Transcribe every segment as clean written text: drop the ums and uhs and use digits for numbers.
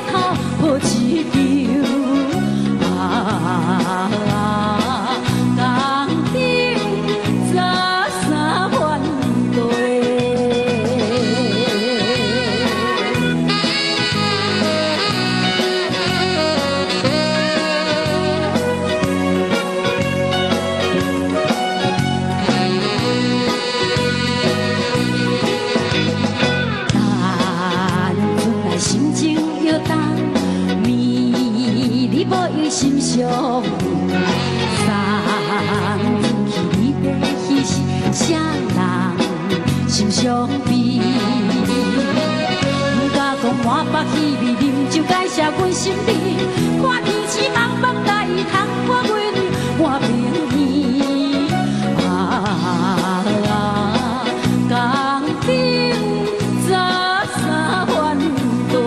头抱一张。江顶早三番对。心情摇动，绵你无有心上有，送去你要去是啥人心相悲？不敢讲满腹气味，啉酒解释阮心理，看天星茫茫大雨，窗我月亮满平天。江顶早三番对。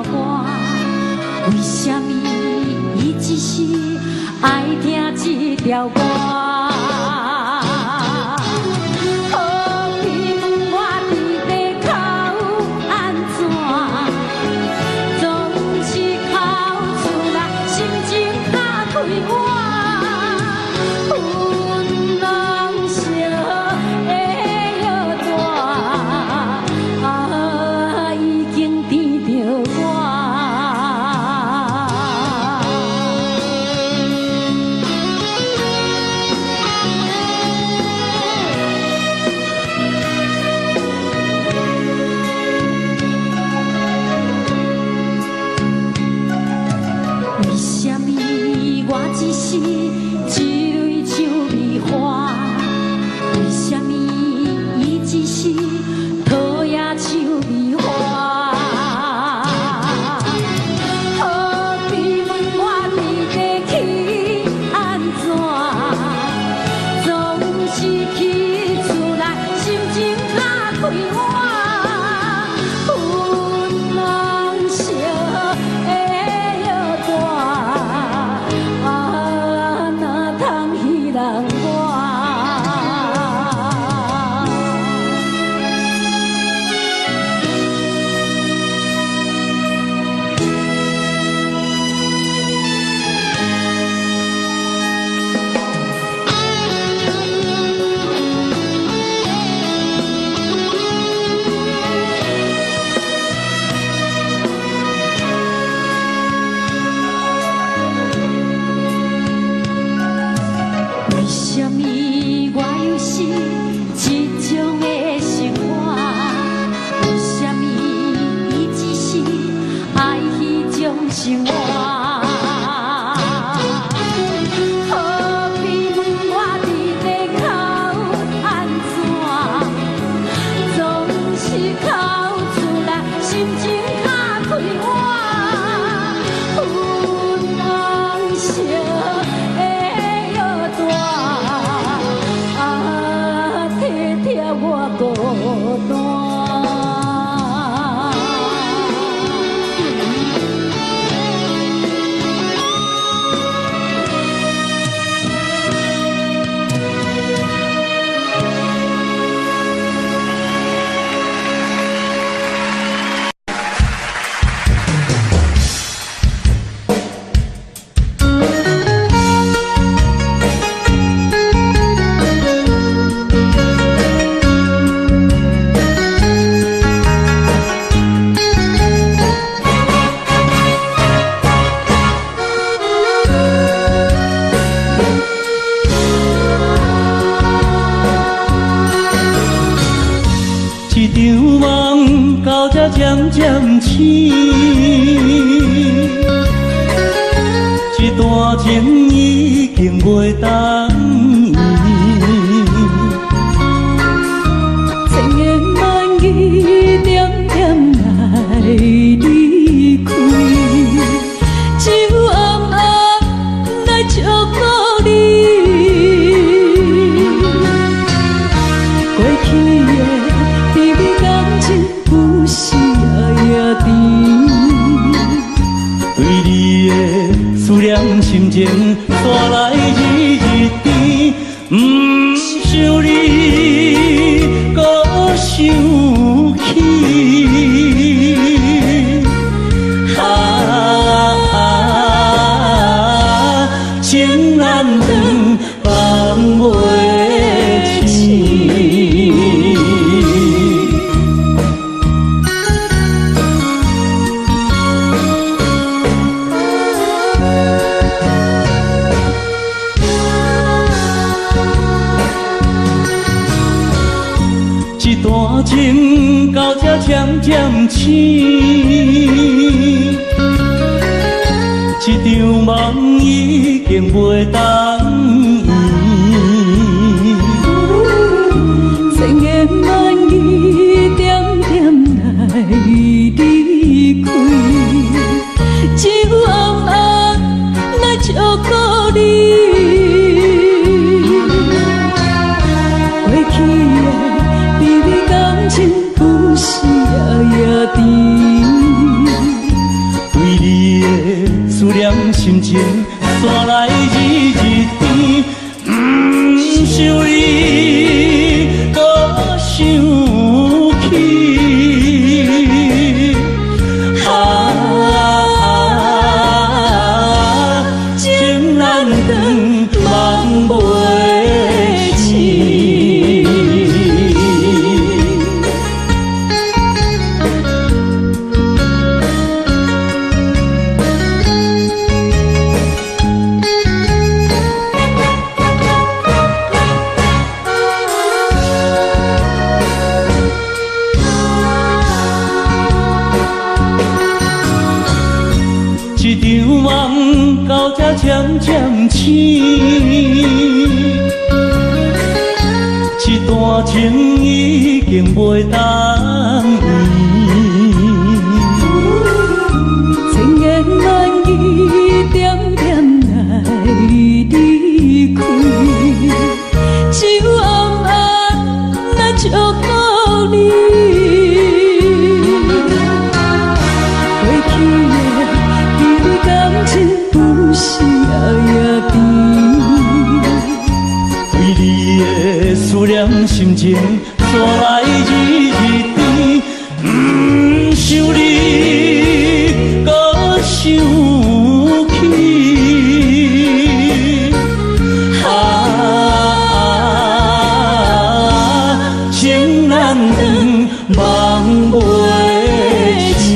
歌？为什么伊只是爱听这条歌？渐渐醒，这段情已经袂当依。千言万语点点来离开，只有暗暗来照顾你。过去的甜蜜感情，有时也甜。对你的思念心情带来日日甜，不想你搁想起。情难断，放袂清。一段情到这渐渐醒，一场梦已经袂当依。千言万语点点来离开，只有暗暗来照顾你。过去的甜蜜感情，有时也甜。心情带来日日甜，不想你搁想起。情难断，梦袂醒。一场梦到这渐渐醒，一段情已经袂当千言万语点点来离开，只有暗暗来祝福你。过去的美丽感情有时也甜，为你的思念心情带来日日甜，不想你搁想起。情难断，梦袂醒。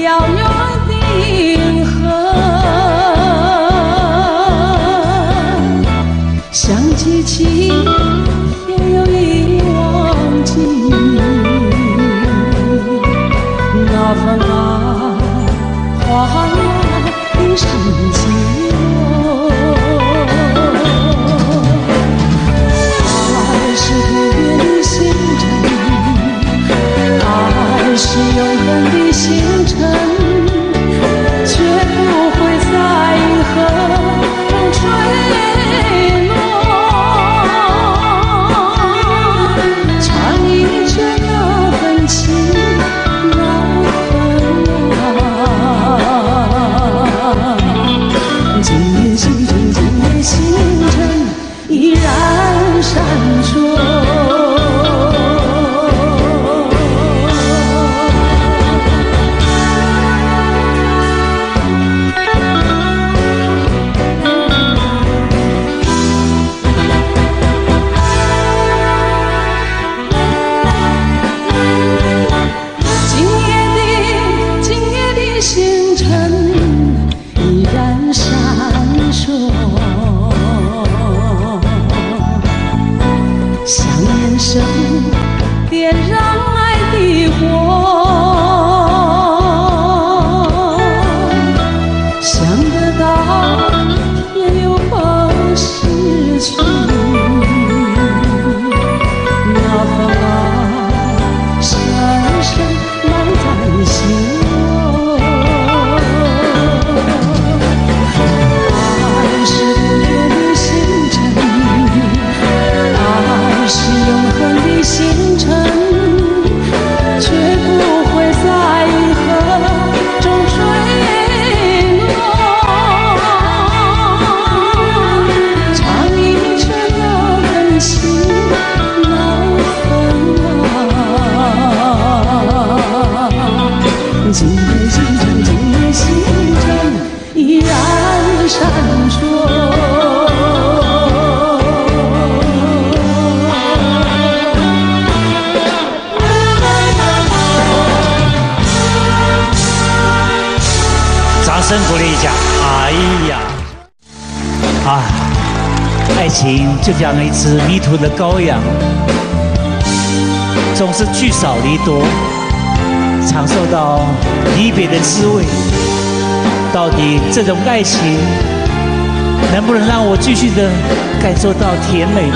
遥远的银河，想记起也有意忘记，那份爱换来一生寂寞。爱是不变的星辰，爱是永恒的星辰，绝不会在银河中坠落。唱一圈那份情，那份爱。今夜星辰，今夜星辰依然闪烁。星辰依然闪烁。爱情就像一只迷途的羔羊，总是聚少离多，尝受到离别的滋味。到底这种爱情能不能让我继续的感受到甜美？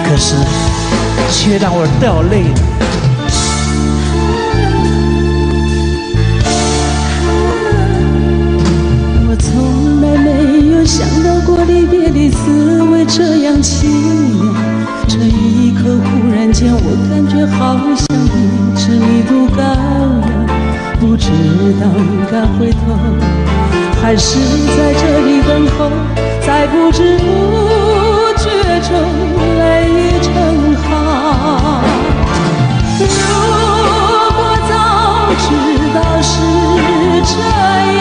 可是却让我掉泪了。我从来没有想到过离别的滋味这样凄凉，这一刻忽然间我感觉好像一只迷途羔羊，不知道应该回头还是在这里等候，在不知不觉中泪成行。如果早知道是这样，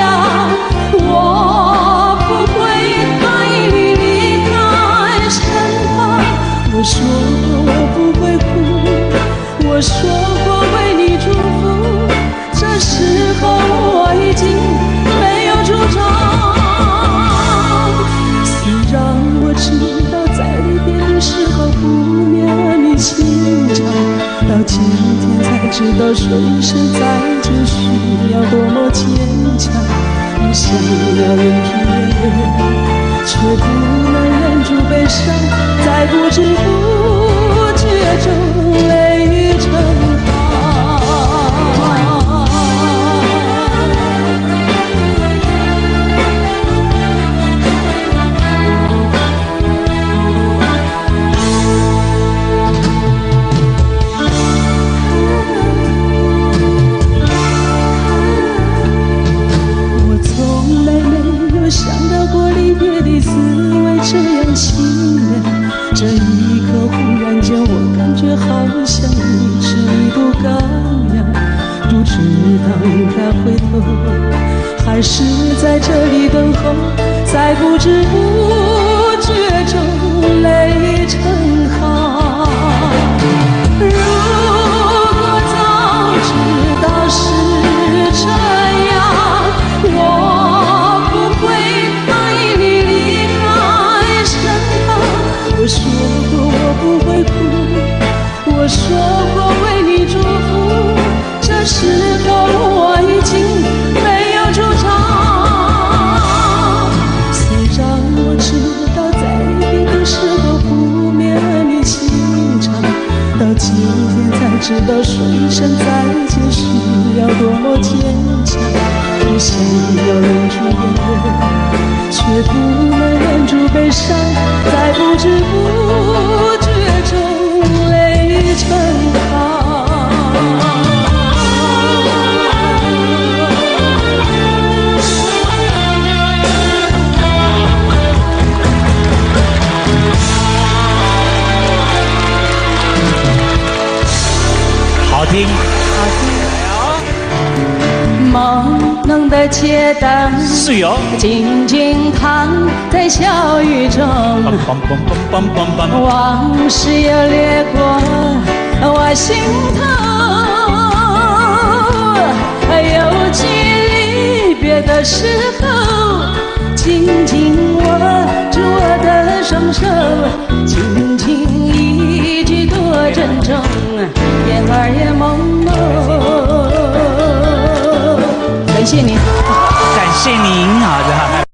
我不会答应你离开身旁。我说过我不会哭，我说过为你祝福，这时候我已经没有主张。虽然我知道在离别的时候不免你心肠，到今天才知道说一声再见需要多么坚强。我想要忍住眼泪，却不能忍住悲伤，在不知不觉中泪成行。想到过离别的滋味这样凄凉，这一刻忽然间我感觉好像一只迷途羔羊，不知道应该回头还是在这里等候，在不知不觉中泪成行。如果早知道是这样，我不会答应你离开身旁。我说过我不会哭，我说过为你祝福，这时候我已经没有主张。虽然我知道在离别的时候不免你心肠，到今天才知道说一声再见需要多么坚强。我想要忍住眼泪，却不能忍住悲伤，在不知不觉中泪成行。好听，朦胧的街灯是哟，静静躺在小雨中，往事又掠过我心头。有句离别的时候，紧紧握住我的双手，轻轻一句多珍重，眼儿也朦胧。感谢您，感谢您，好的。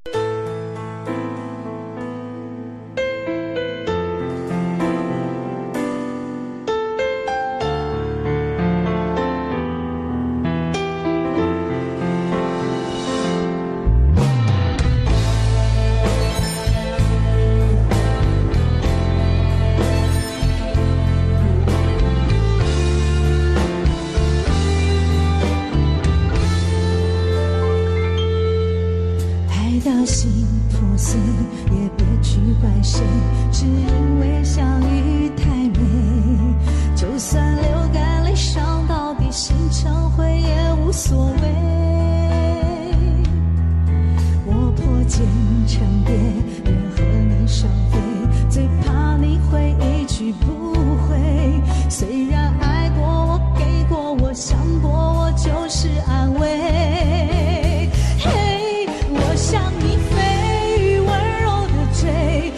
幸福死，也别去怪谁，只因为相遇太美。就算流干泪伤到底，心成灰也无所谓。我破茧成蝶，愿和你双飞，最怕你会一去不回。虽然爱过我，给过我，想过我，就是安慰。嘿，我向你飞，温柔的追，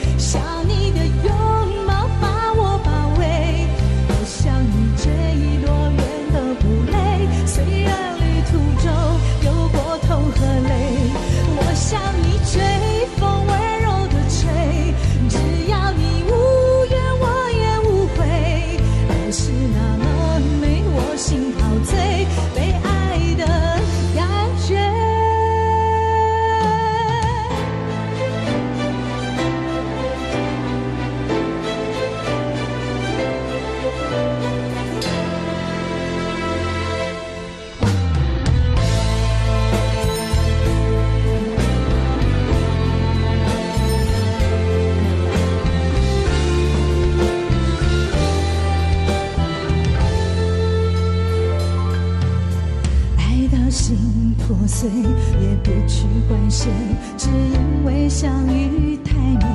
怪谁，只因为相遇太美。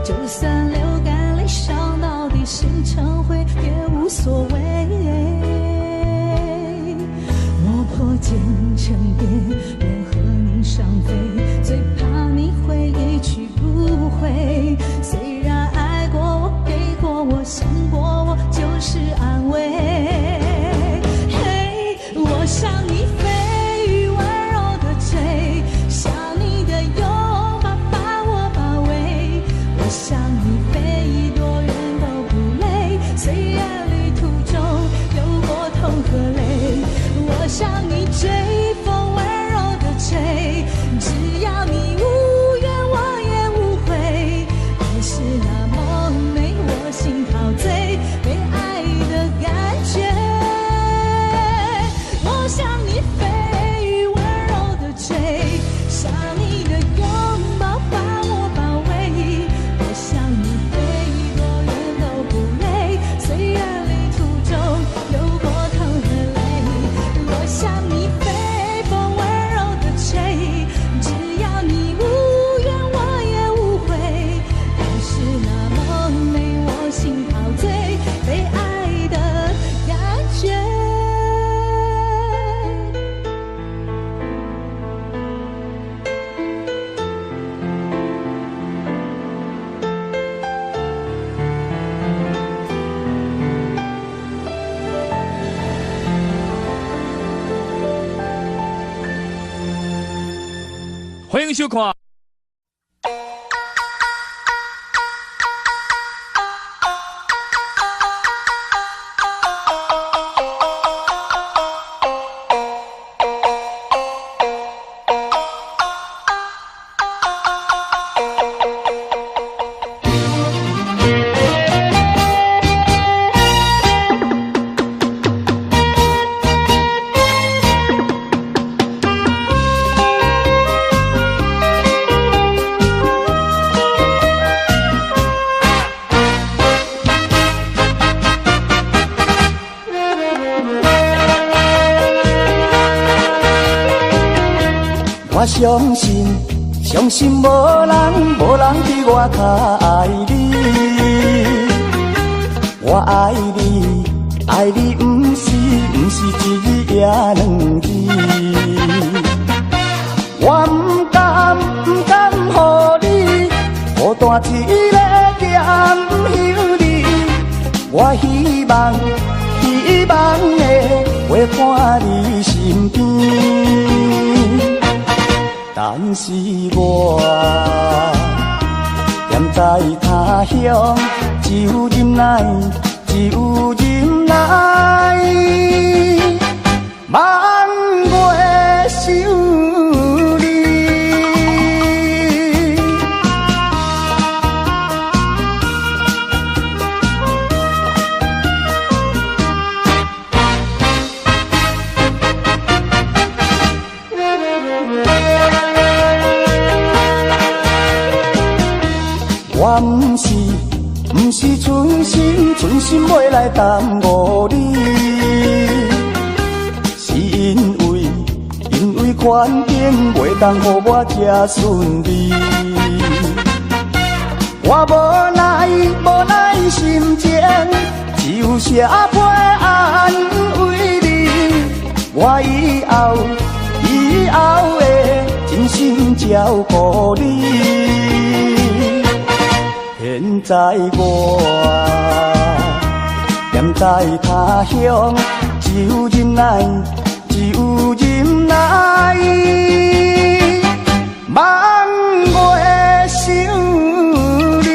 就算流干泪伤到底，心成灰也无所谓。我破茧成蝶，愿和你双飞，最怕你会一去不回。虽然爱过我，给过我，想过我，就是安慰。嘿，我想你飞羽温柔的吹，想你的拥抱把我包围。我想你飞多远都不累，虽然旅途中有过痛和泪。我想你追风温柔的吹，只要你无怨我也无悔。爱是那么美，我心陶醉，被爱的感觉。我想你飞羽温柔的吹，想你的拥抱把我包围。我想你飞多远都不累，虽然旅途中有过痛和泪。我想你飞风温柔的吹，只要你无怨我也无悔。爱是那么美，我心陶醉，被爱的感觉。欢迎收看。我相信，相信无人比我较爱你。我爱你，爱你不是一字也两字。我不甘予你孤单一个点休你。我希望会陪伴你身边。但是我踮在他乡，只有忍耐，望月想你。我不是存心要来耽误你，是因为环境袂当予我这顺利。我无奈心情，只有写批安慰你。我以后会真心照顾你。现在我踮在他乡，只有忍耐，望月想你。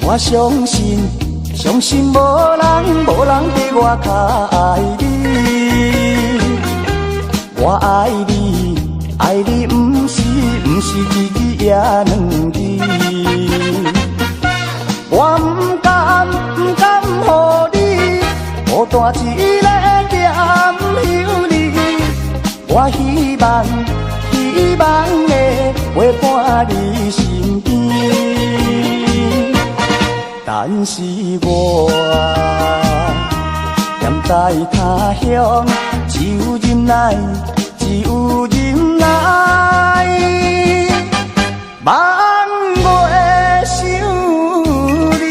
我相信无人比我较爱你。我爱你不是一字也两字。我不甘予你孤单一个念想你，我希望会陪伴你身边，但是我踮在他乡，只有忍耐，只有忍耐，望袂想你。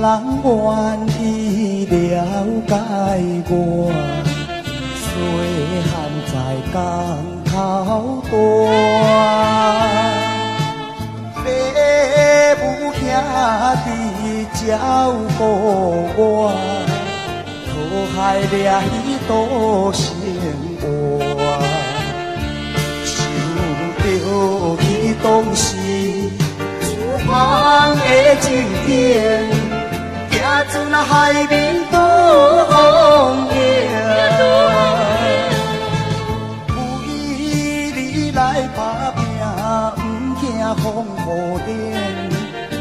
人愿意了解我，细汉在江头大，父母兄弟照顾我，讨海掠鱼度生活，想着去当时情景，行船海面多风影。有意你来打拼，不惊风雨电，期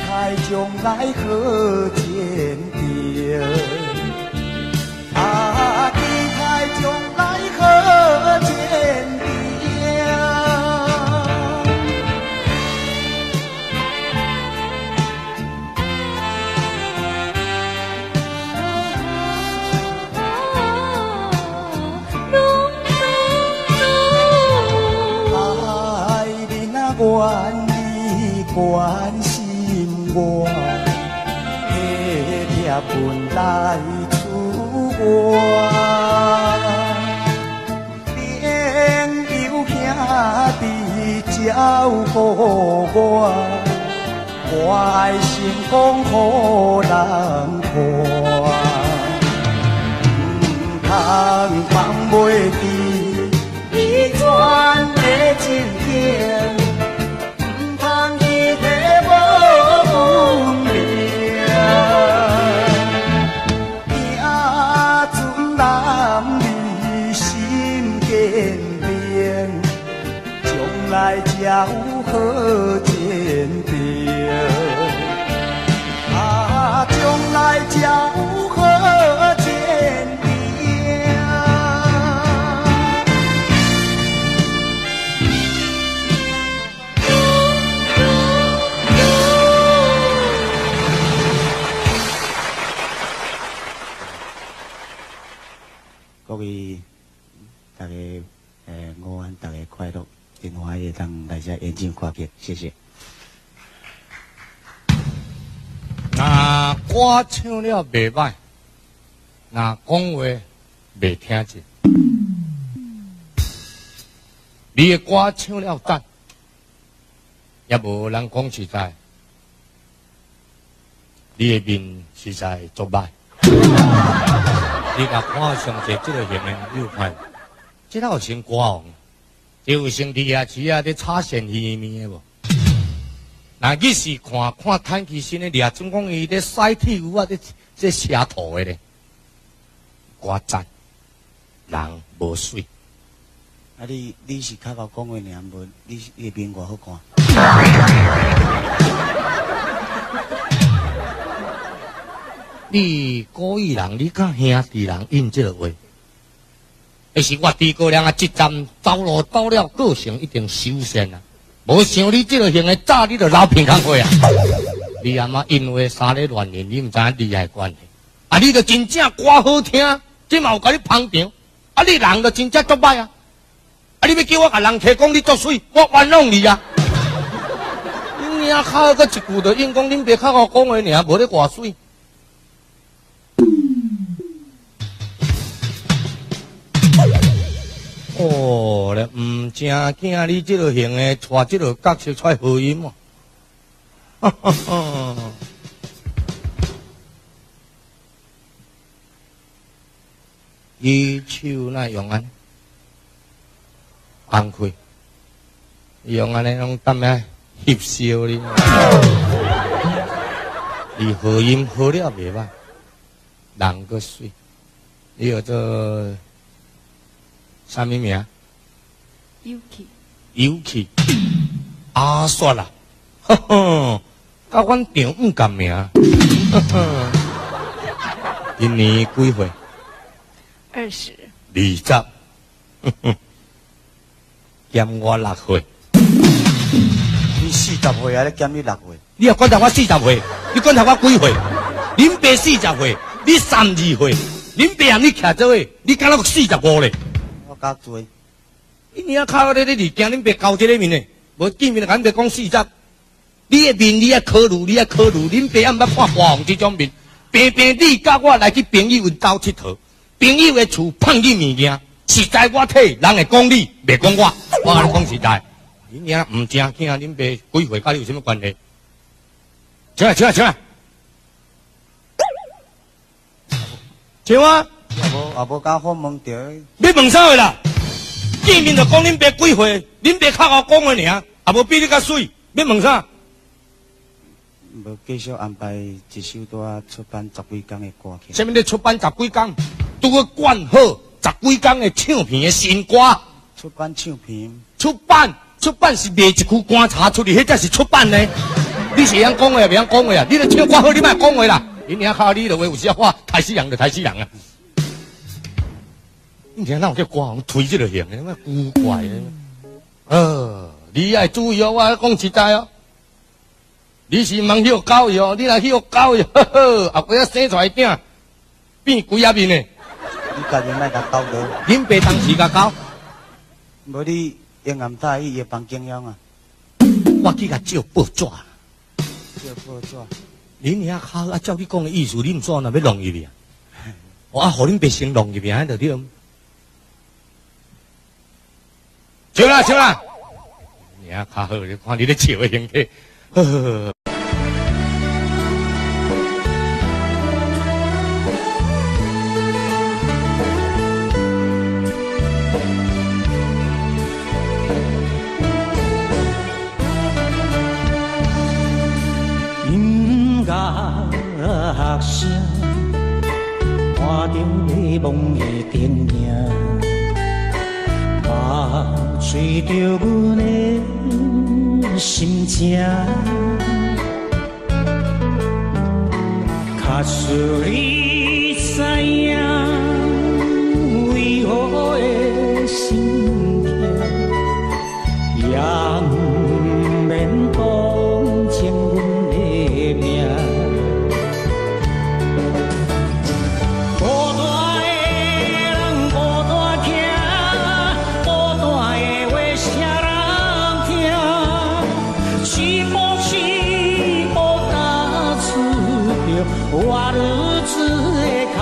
待将来好前程。啊，期待将来好前程。愿你关心我，体贴本来出我，朋友兄弟照顾我，我爱成功予人看，唔通放袂记伊转的情景。来才有好前程，啊，将来才有好前程。各位大家午安，大家快乐。真欢喜当来遮演唱歌曲，谢谢。那歌唱了袂歹，那讲话袂听见。你的歌唱了赞，也无人讲实在，你的面实在足歹。你甲看上者这个型的有看，这有成歌王。就像你啊，只啊，咧插线鱼面无？那伊是看叹气身咧，掠总讲伊咧晒铁牛啊，咧这写图的咧，歌赞，人无水。啊，你是较够讲话尔，无你面外好看。你故意人，你甲兄弟人应这个话。那是我诸葛亮啊，一站走路到了，个性一定修仙啊！无像你这个型的，早你就老平康过啊！你阿妈因为三个乱言，你唔知影厉害关系啊！你就真正歌好听，这嘛有甲你捧场啊！你人就真正足歹啊！啊！你要叫我甲人提讲你足水，我冤枉你啊！恁娘靠个一句就应讲恁爸较好讲话尔，无咧外水。哦，咧唔正惊你这个型的，带这个角色出来合音嘛？哈哈哈！伊手那用安，放开，用安尼用当咩翕笑你？你合音合了袂歹，人个水，你叫做。啥物名？有气，有气，啊，煞啦，呵呵，甲阮丈唔共名，呵呵，今年几岁20， 20，呵呵，减我6岁。你40岁啊，咧减你6岁。你也管他我40岁，你管他我几岁？恁爸40岁，你32岁，恁爸含你徛做位，你敢若45咧？较多，你娘靠咧，你惊恁爸交这个面呢？无见面就敢爸讲40，你的面你也考虑，你也考虑，恁爸也毋捌看花红这种面。平平你甲我来去朋友家佚佗，朋友的厝放你物件，实在我体人会讲你，袂讲我。我甲你讲实在，你娘唔正惊恁爸几岁，甲你有什么关系？请来，请来，请来，请啊！也无敢好问着。你问啥话啦？见面就讲恁爸几岁，恁爸较好讲的尔，也无比你较水，你问啥？无继续安排一首带出版10几天的歌曲。什么咧出版10几天，拄个灌好10几天的唱片的新歌。出版唱片，出版是卖一句观察出去，迄才是出版呢。你是会晓讲话，袂晓讲话啊？你咧唱歌好，你莫讲话啦。你领靠你的话，有时话抬死人就抬死人啊！你听那有叫歌红推这个型的，那古怪的。你爱注意哦，我讲实在哦。你是盲晓教育哦，你若晓教育，呵呵，后尾生出来囝变鬼啊面的。你家己莫甲教导。恁爸当时甲教，无你永暗大伊夜帮经营啊。我去甲照报纸。照报纸。恁遐考啊，照你讲的意思，恁怎若要弄入去啊？我互恁爸先弄入去，安就对。笑啦笑啦！你遐较好，你看你咧笑的形体，呵呵。音乐声，看着迷惘的电影，目吹着阮的心情，假使你知影，为何会心痛，也不免同情阮的命。孤单的人孤单行，孤单的话谁人听？是无是无打出着我日子的脚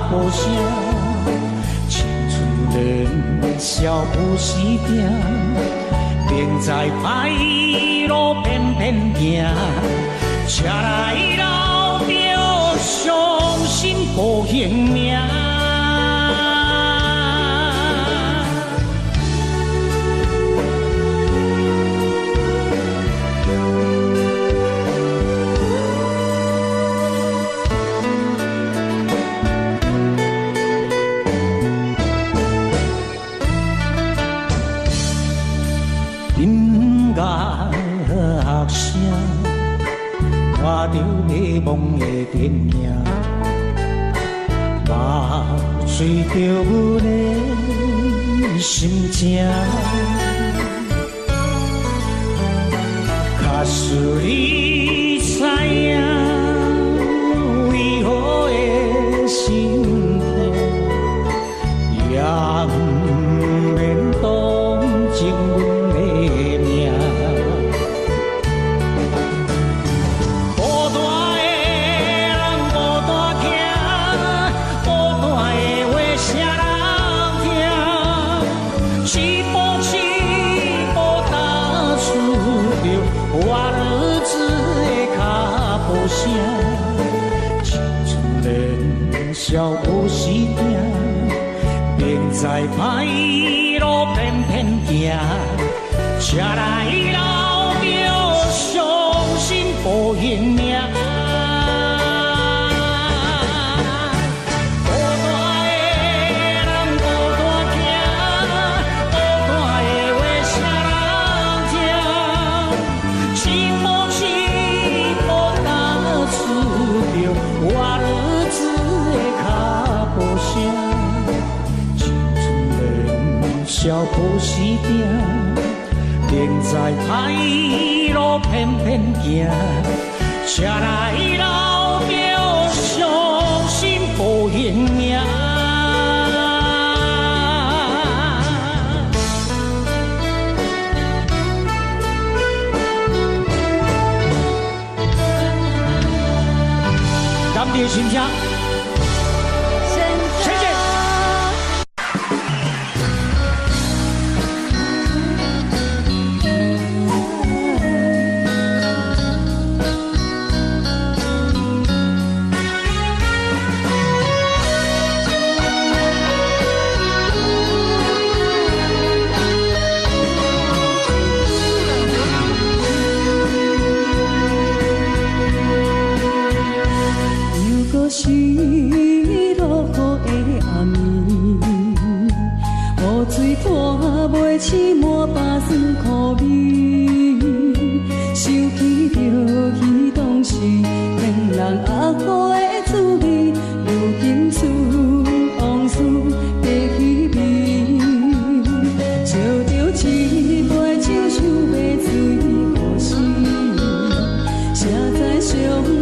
步声，青春人笑不时定，并在歹路偏偏行，车来老着伤心无形命。音乐声，看着迷惘的电影，目吹着阮的心情。假使你知影，为何会心痛，也不免同情阮。笑有时定，并在歹路偏偏行，车来老着伤心无形命。笑不时定，并在歹路偏偏行，车来老着伤心无形命。感谢欣赏。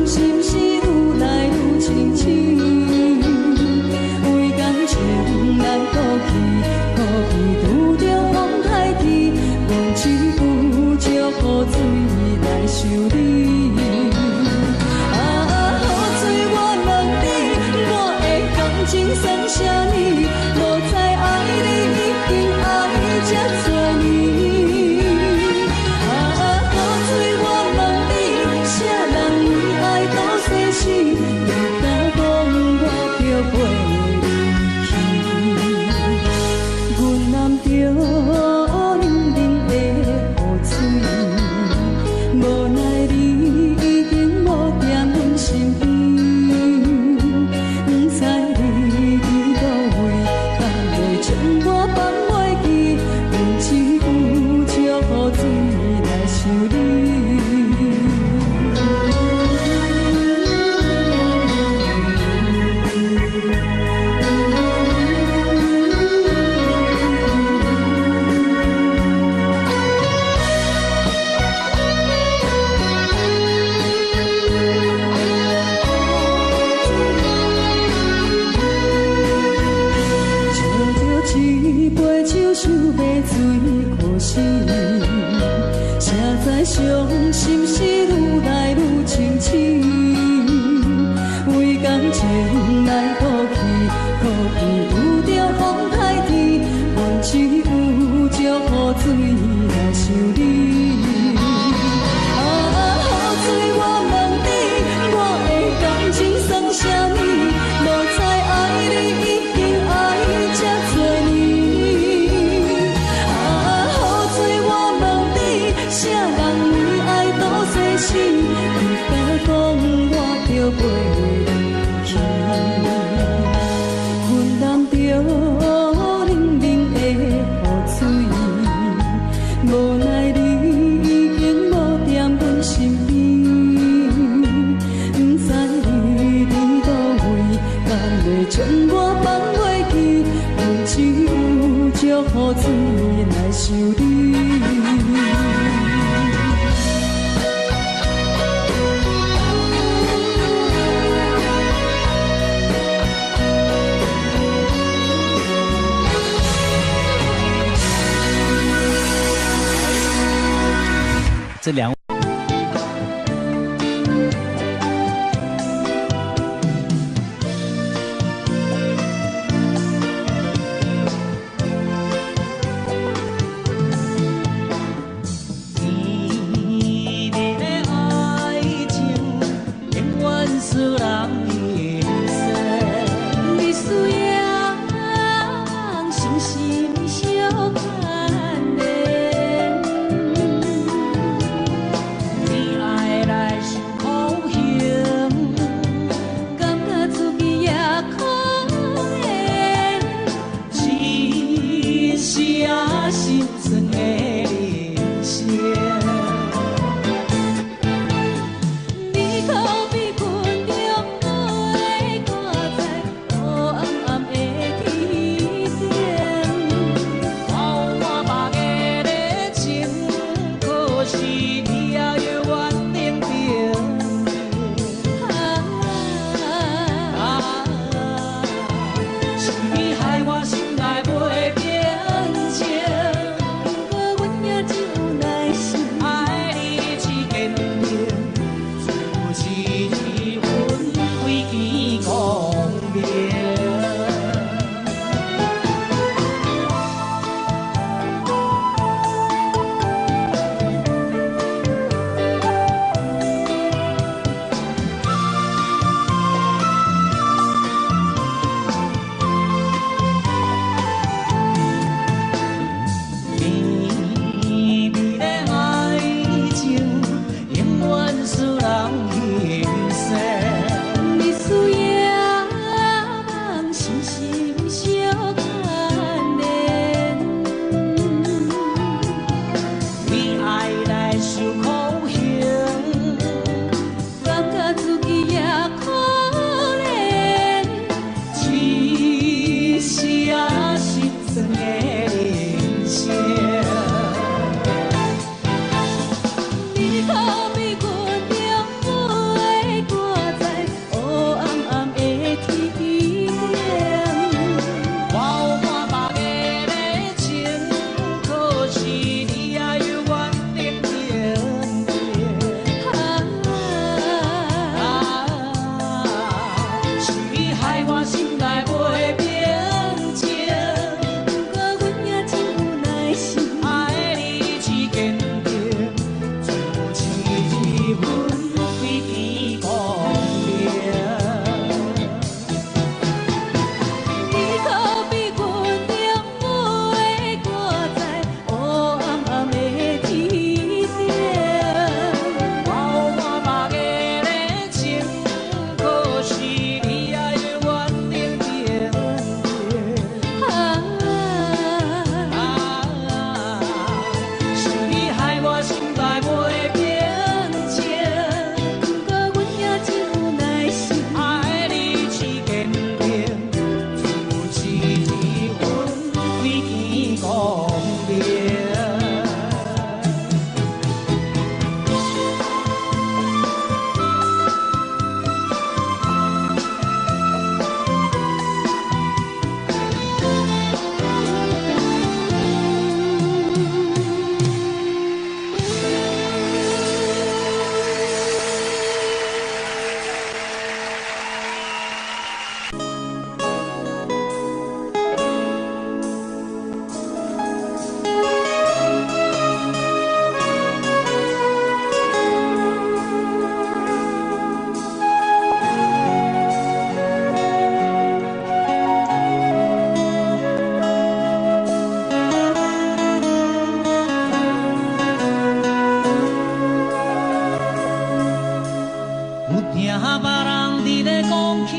心是愈来愈清醒。为感情来过去，可比拄着风台天，望只有借雨水来修理。情算啥呢？无知爱你已经爱这多年。雨水我问你，啥人为爱到生死？你敢讲我着陪你去？阮揽着冷冷的雨水，无奈你已经无在阮身边。伤心是愈来愈清醒，为感情来过去，可比拄着风台天，阮只有借雨水来修理。雨水我问你，我的感情算啥呢？无知爱你已经爱这多年。雨水我问你，啥人？是，你敢讲我着陪你去？阮揽着冷冷的雨水，无奈你已经无在阮身边。不知你伫倒位，敢会将我放袂记？阮只有借雨水来修理。这两。有听别人伫咧讲起，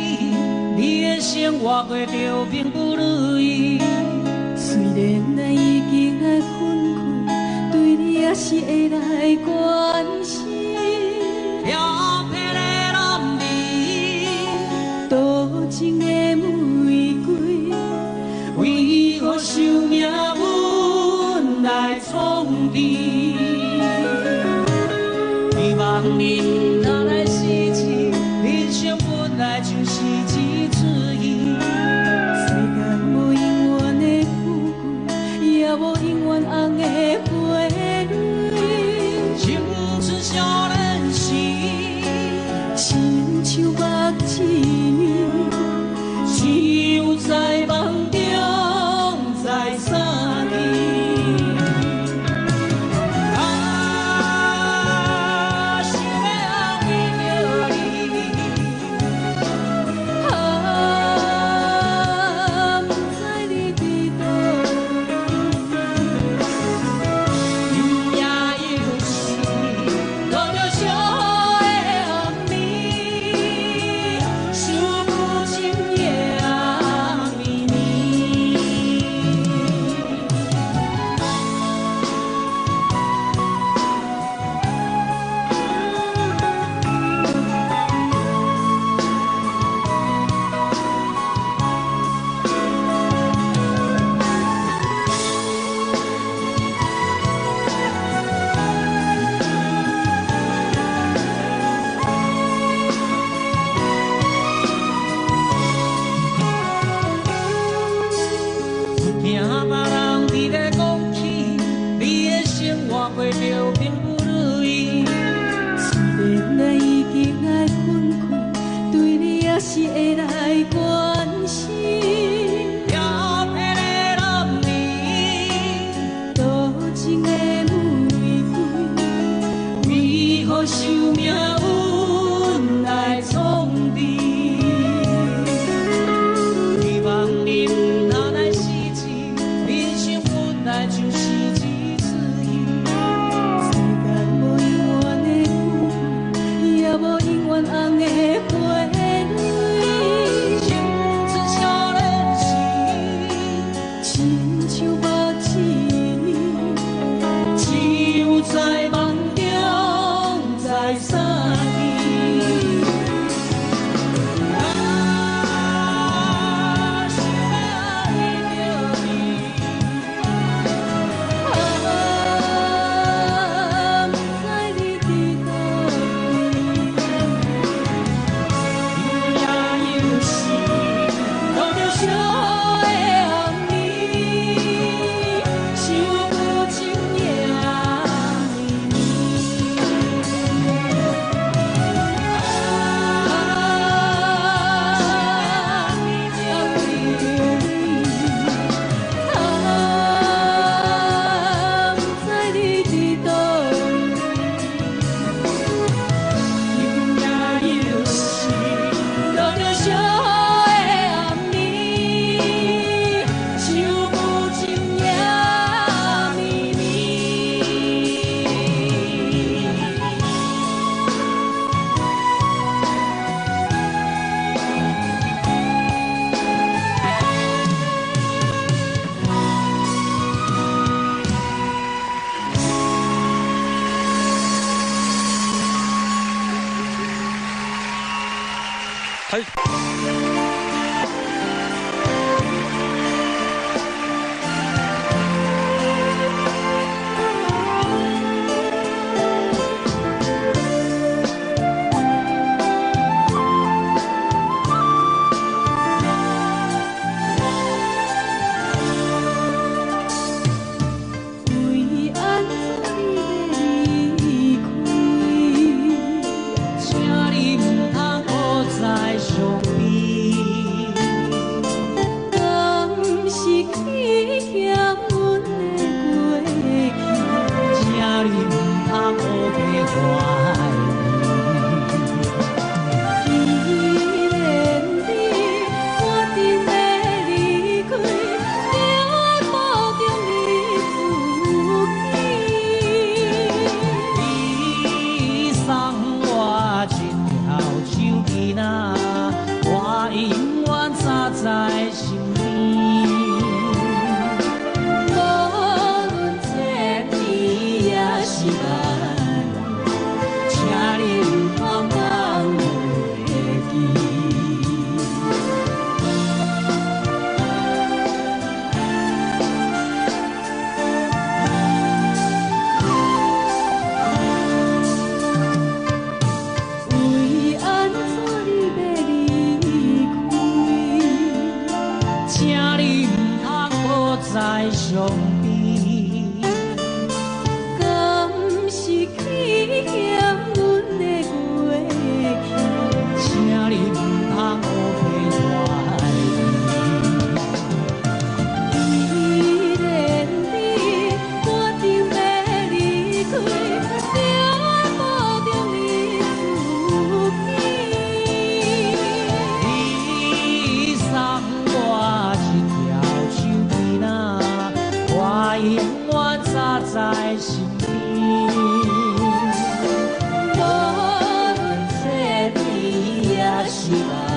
你的生活过着并不如意。虽然咱已经爱分开，对你也是会来关心。飘撇的浪儿，多情的玫瑰，为何受命运来创治？希望你若来失去，人生本来就是一出戏。世间无永远的富贵，也无永远红的花蕊。青春少年时，亲像目睭面，只有在梦中再相见。是会来关心。飘撇的浪儿，多情的玫瑰，为何受命运来创治？希望你若来失去，人生本来就是一出戏。世间无永远的富贵，也无永远红的花。在梦中再相见，想要遇到你，不知你伫倒有夜有时，看着相的暗暝，想不清夜。请你唔通再相比。心爱，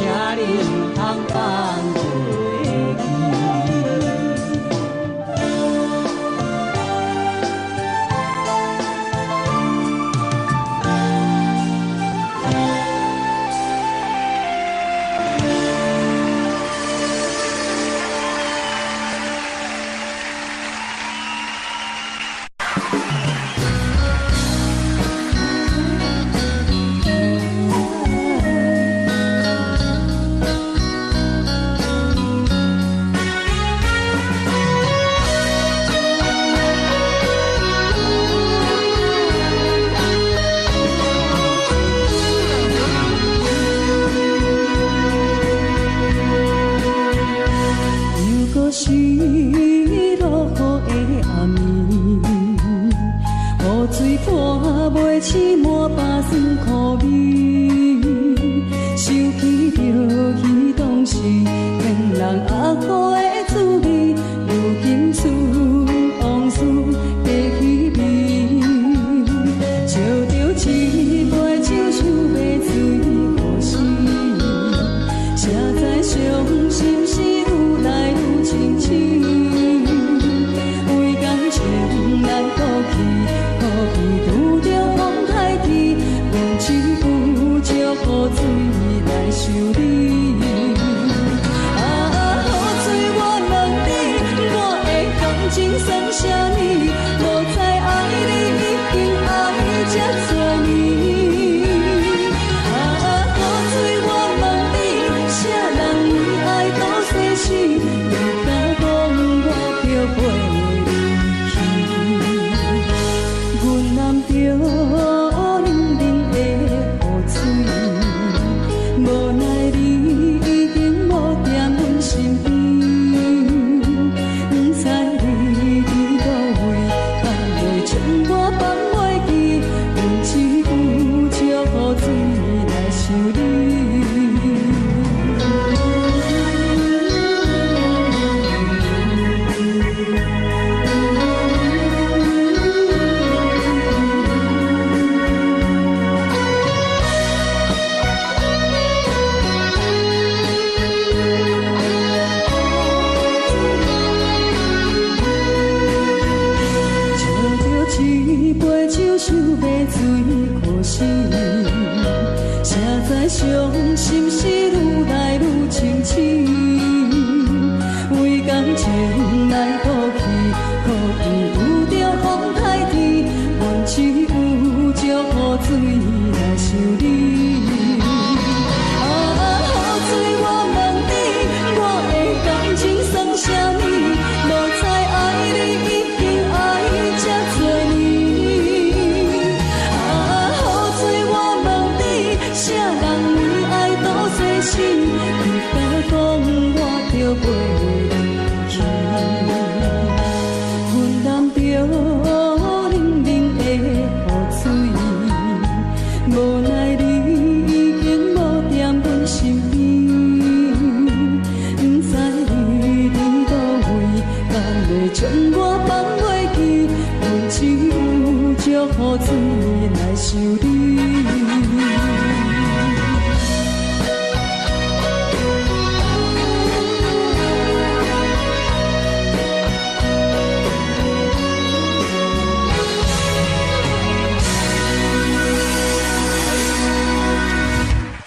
请你唔通放袂记。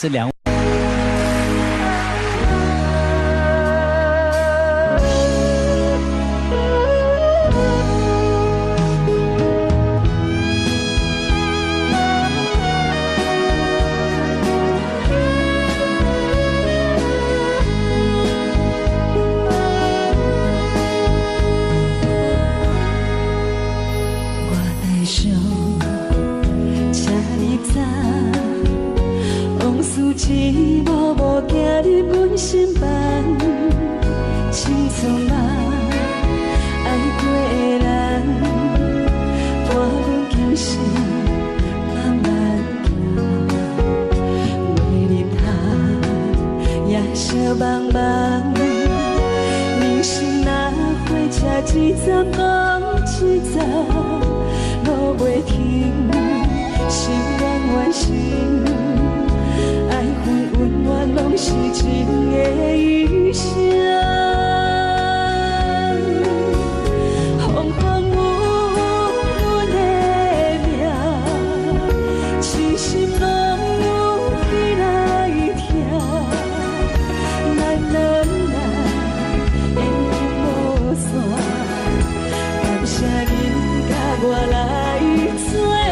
这两心，爱恨温暖拢是情的余生。风风雨阮的命，痴心拢有你来听。咱两人缘分无散，感谢你甲我来作伴。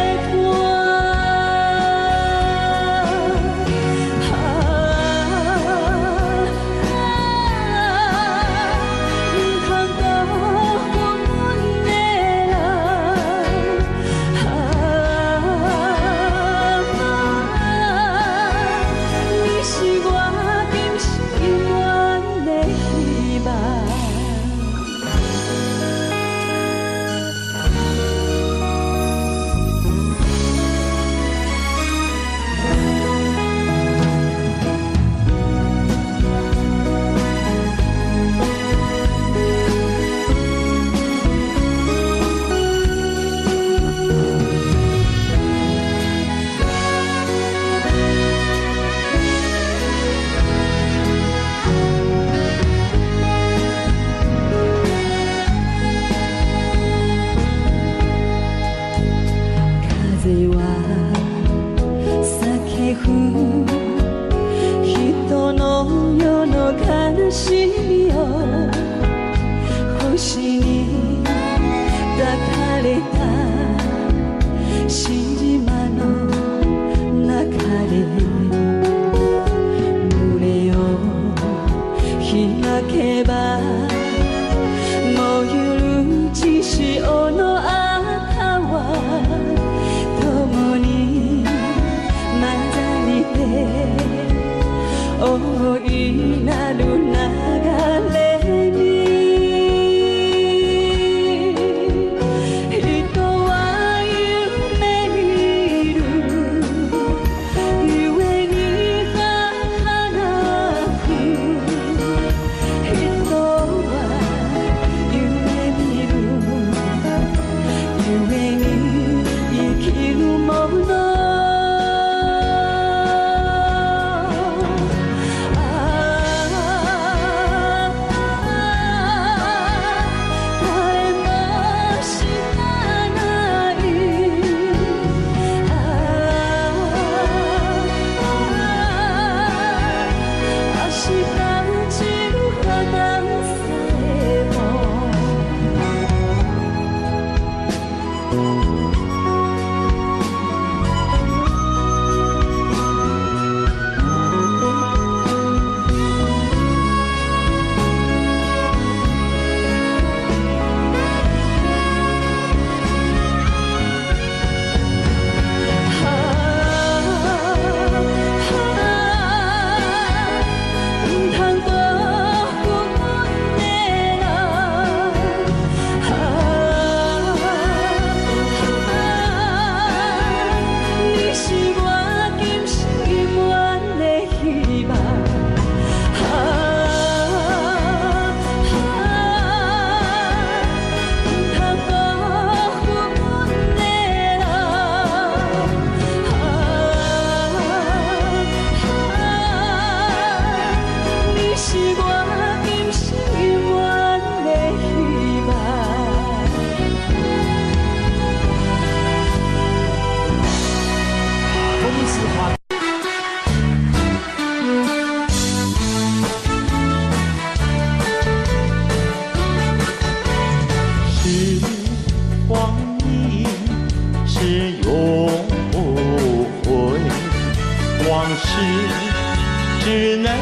只能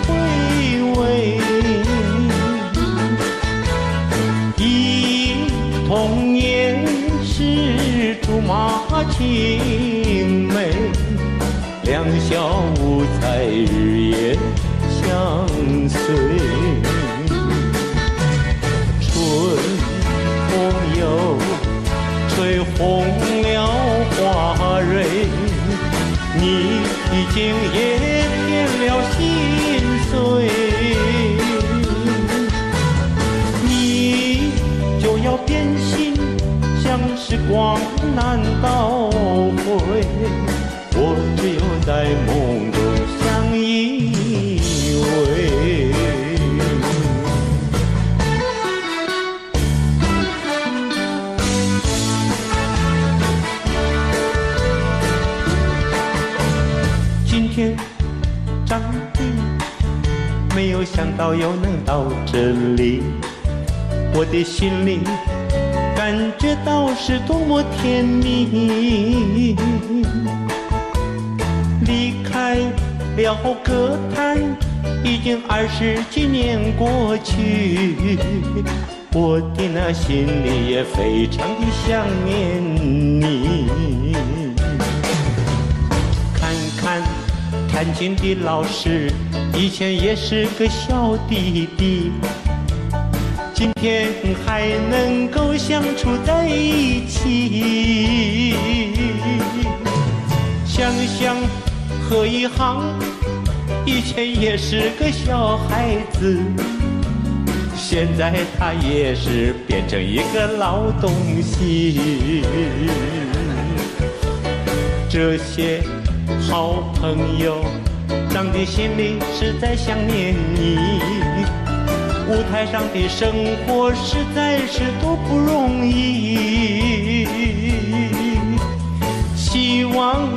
回味。忆童年时竹马青梅，两小无猜日夜相随。春风又吹红了花蕊，你已经也变了心碎，你就要变心，像时光难倒回。在梦中相依偎。今天长地，没有想到又能到这里，我的心里感觉到是多么甜蜜。离开了歌坛，已经20几年过去，我的那心里也非常的想念你。看看弹琴的老师，以前也是个小弟弟，今天还能够相处在一起。想想何以航以前也是个小孩子，现在他也是变成一个老东西。这些好朋友长的心里实在想念你，舞台上的生活实在是多不容易。希望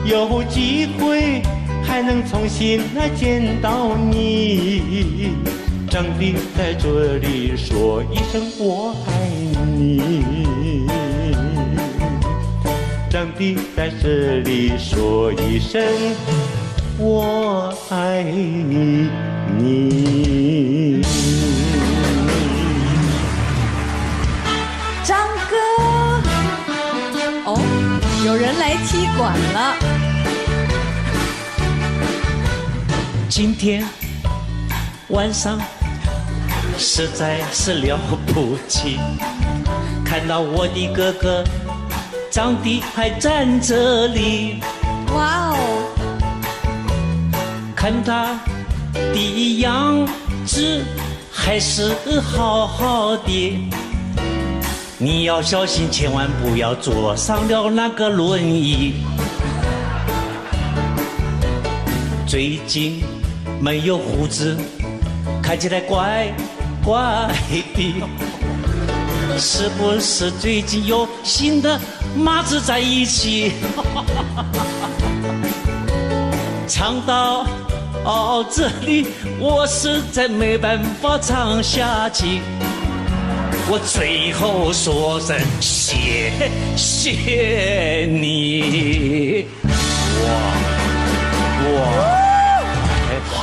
有机会还能重新见到你，长地在这里说一声我爱你，长地在这里说一声我爱你。张哥，哦，有人来踢馆了。今天晚上实在是了不起，看到我的哥哥长地还站这里，哇哦！看他的样子还是好好的，你要小心，千万不要坐上了那个轮椅。最近没有胡子，看起来怪怪的，是不是最近有新的马子在一起？唱到这里，我实在没办法唱下去，我最后说声谢谢你。哇，好。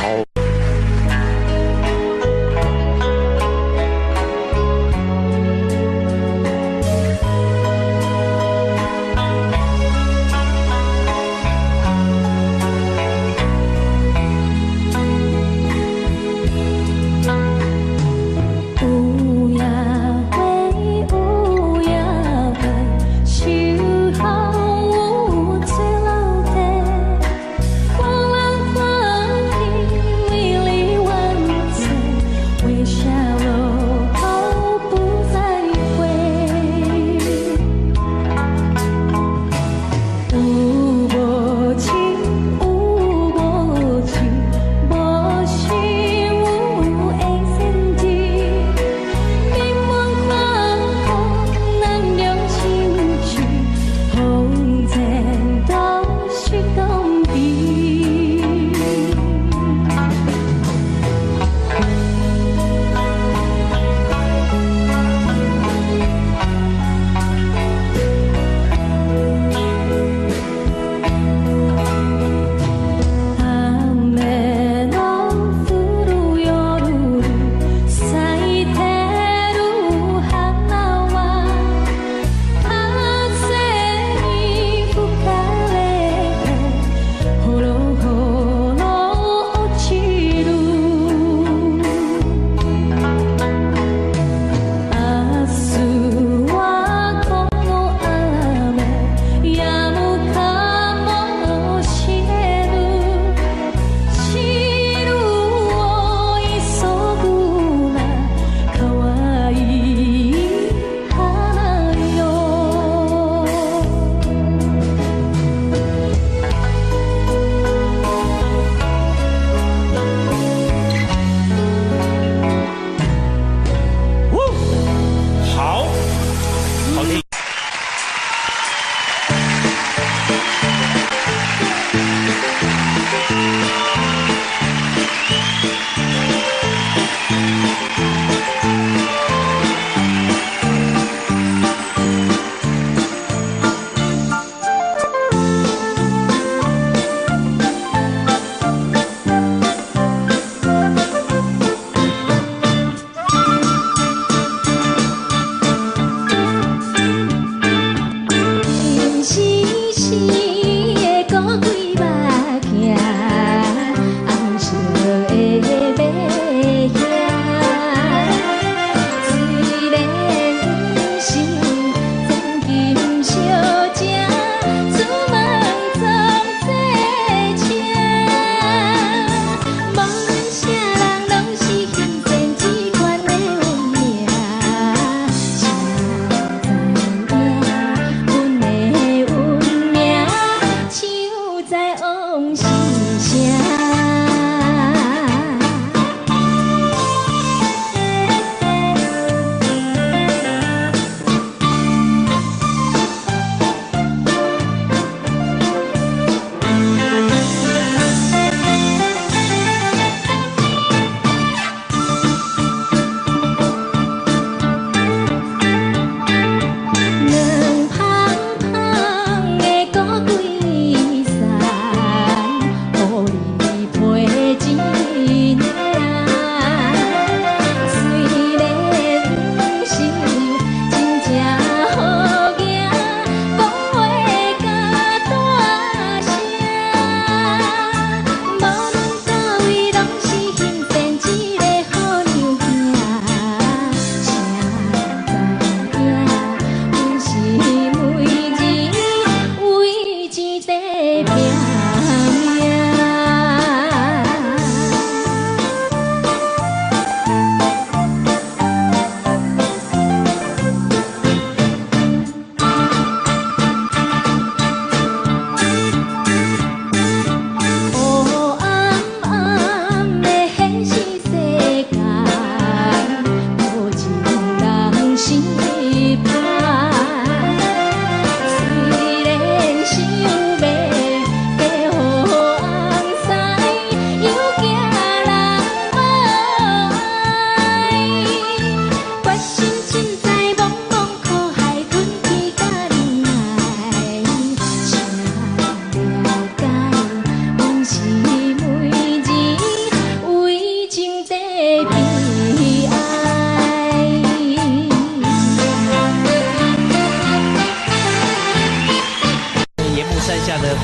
手风有吹老地，光人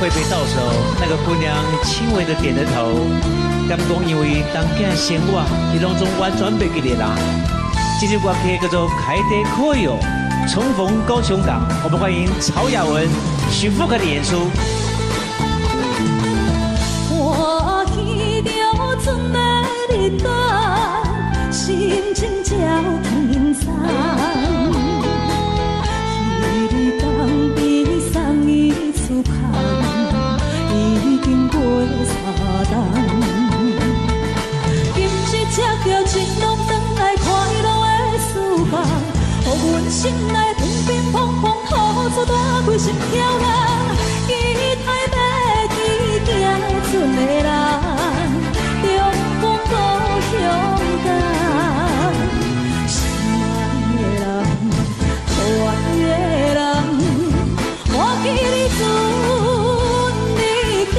会被到手，那个姑娘轻微的点着头，敢讲因为当囝生活，伊拢总完全袂记得啦。这首歌曲叫做《开得可以哦》，重逢高雄港，我们欢迎曹雅文、许富凯的演出。看见着春的日光，心情照轻松。彼日当边送伊出空，已经过3冬。今日才叫情浓转来快乐的思梦，予阮心内乒乒乓乓吐出大几心跳人，期待要去行船的人，中风故乡港，心爱的人，可爱的人，我记你船日间。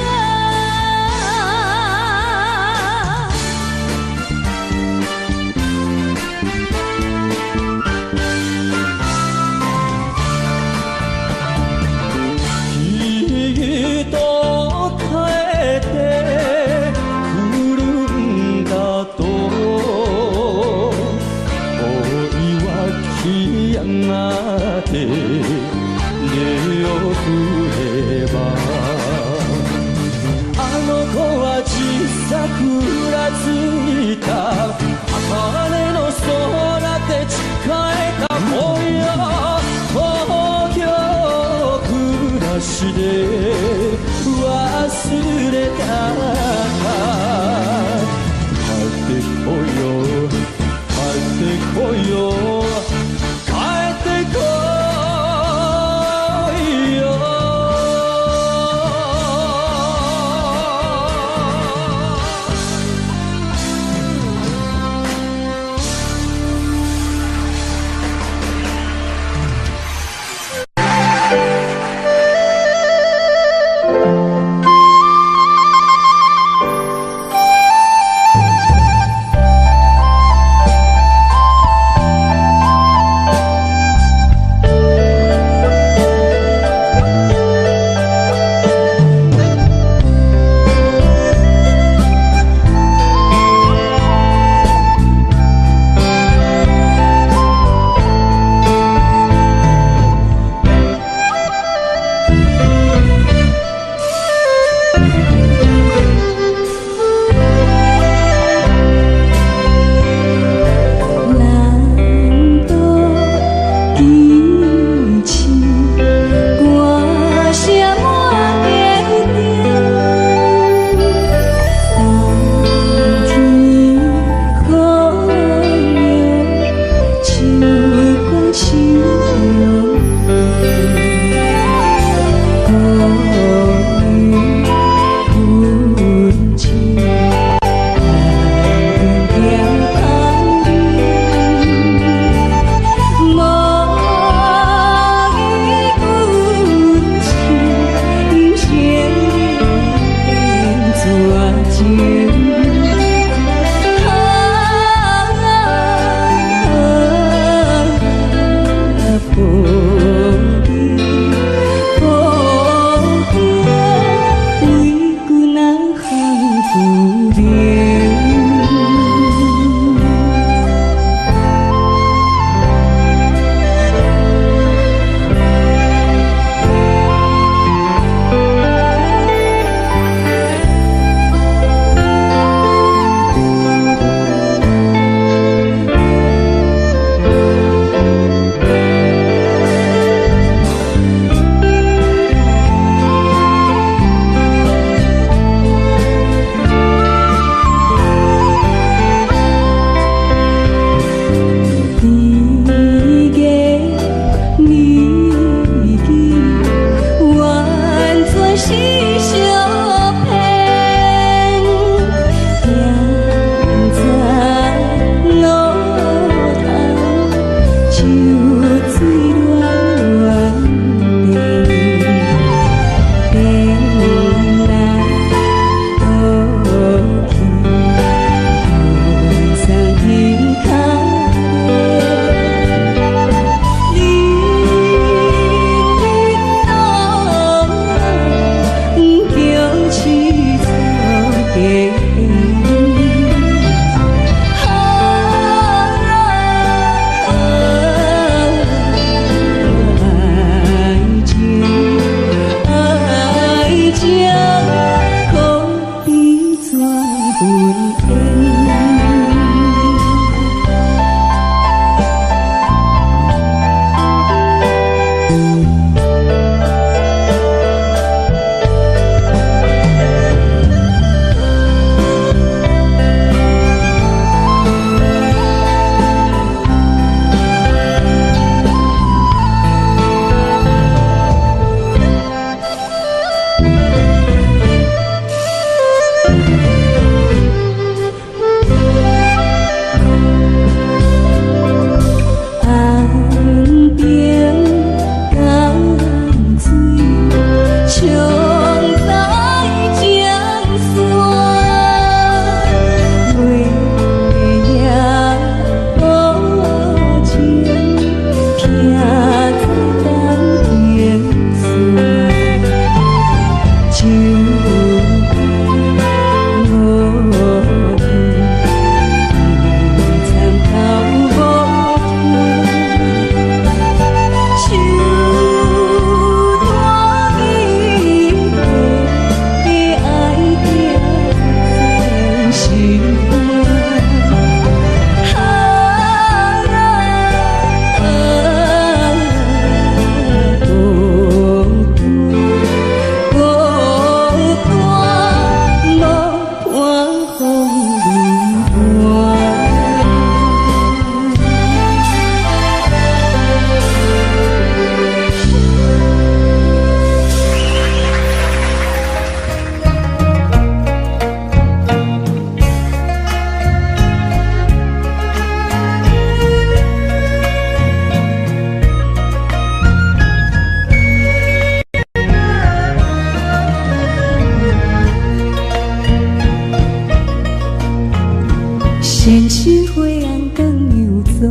过红灯又走，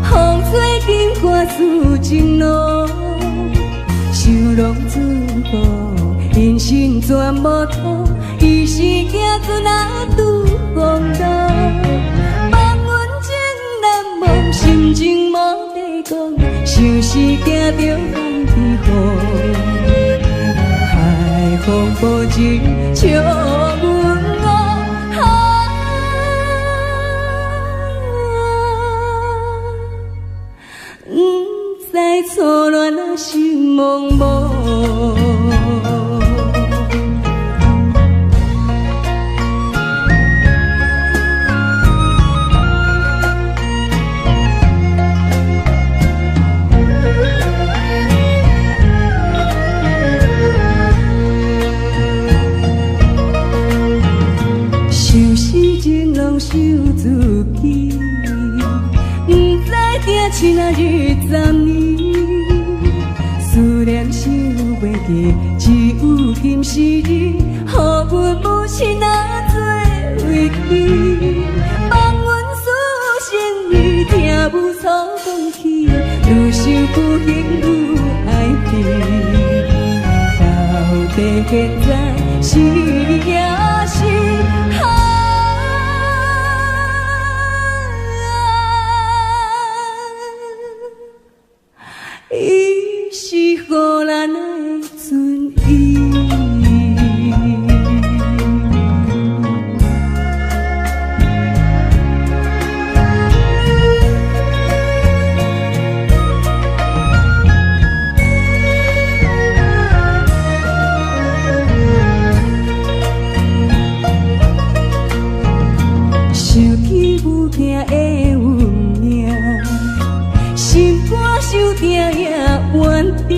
风吹金瓜思情路，想拢自顾，人生全无途，伊是行船啊拄风浪，望阮情难忘，心情无地讲，想是惊着风天雨，海风无情笑阮错乱啊，心茫茫。想事情拢受自己，不知行亲啊日暂年。思念想袂记，只有今时日，予阮母亲啊做为妻。望阮私生意，听母粗讲起，愈想不幸愈爱你。到底现在是也是？予咱的存意。想起母亲的运命，心肝受定也怨定。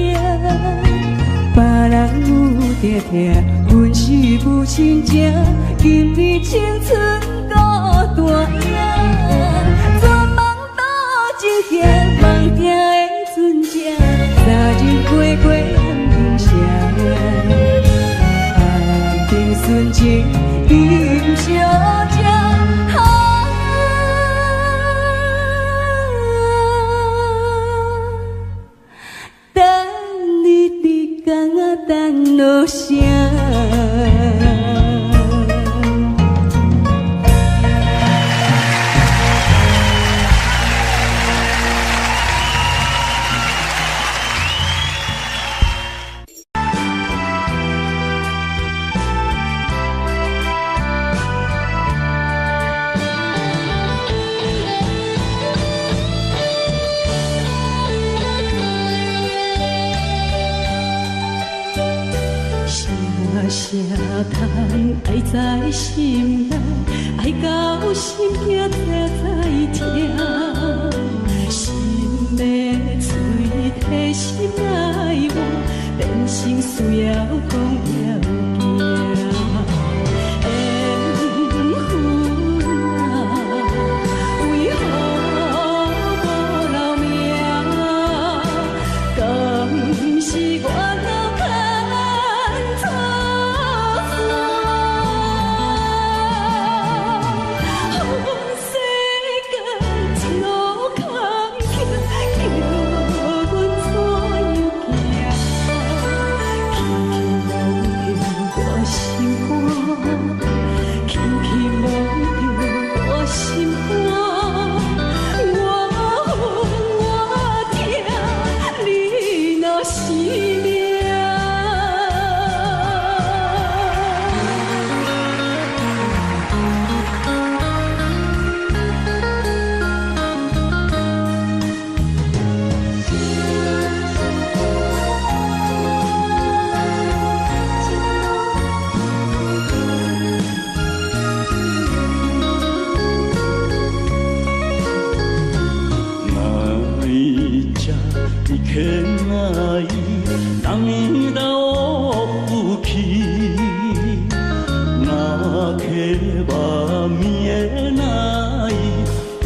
别人有定定，阮是母亲情，今年青春孤单影，全梦倒一行，梦听的船只，昨日过暗平城，暗平纯情今小姐。等落声。啥通爱在心内，爱到心惊才痛，心要嘴替心爱换，变成需要讲要惊。缘分啊，为何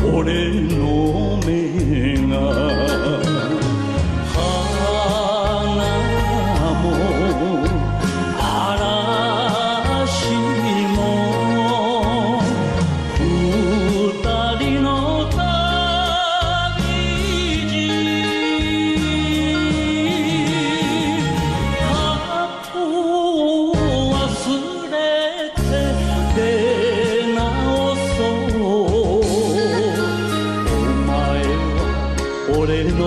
无留名？敢是我？の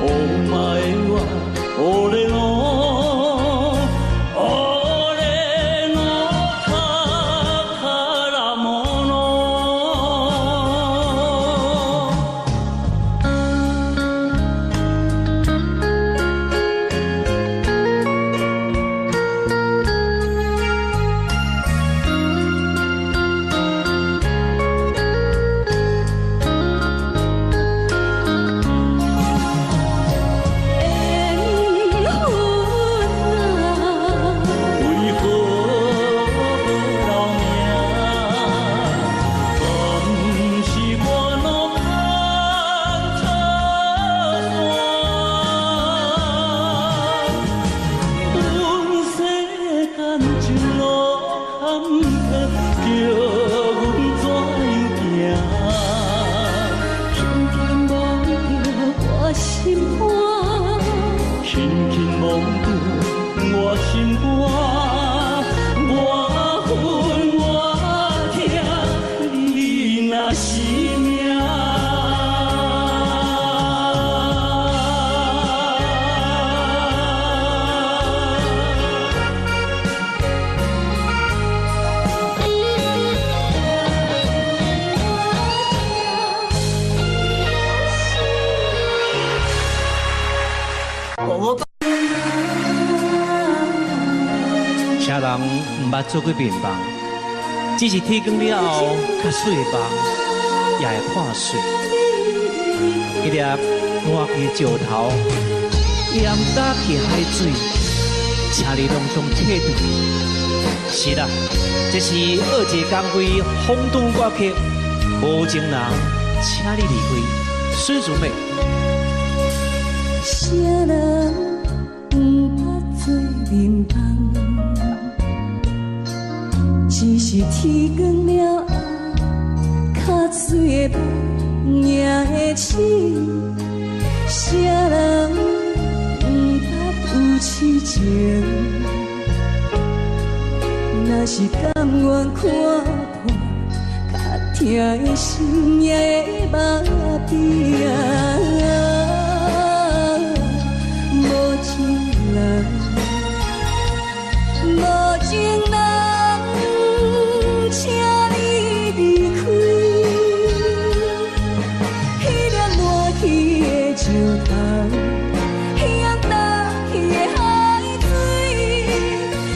お前は俺の宝物请人毋捌做过面梦，只是天光了后，较水的梦也会破碎。一粒换去石头，盐打去海水，请你拢总退转。是啦，这是二姐讲归轰动歌曲，无情人，请你离开，孙淑美。啥人毋捌做面梦？只是天光了后，较水的梦也会醒。啥人毋捌有痴情？若是甘愿看破，较疼的心也会麻痹啊。无情人，无情人，请你离开。迄粒烂去的石头，咸淡去的海水，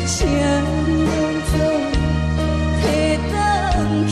请你拢总摕返去。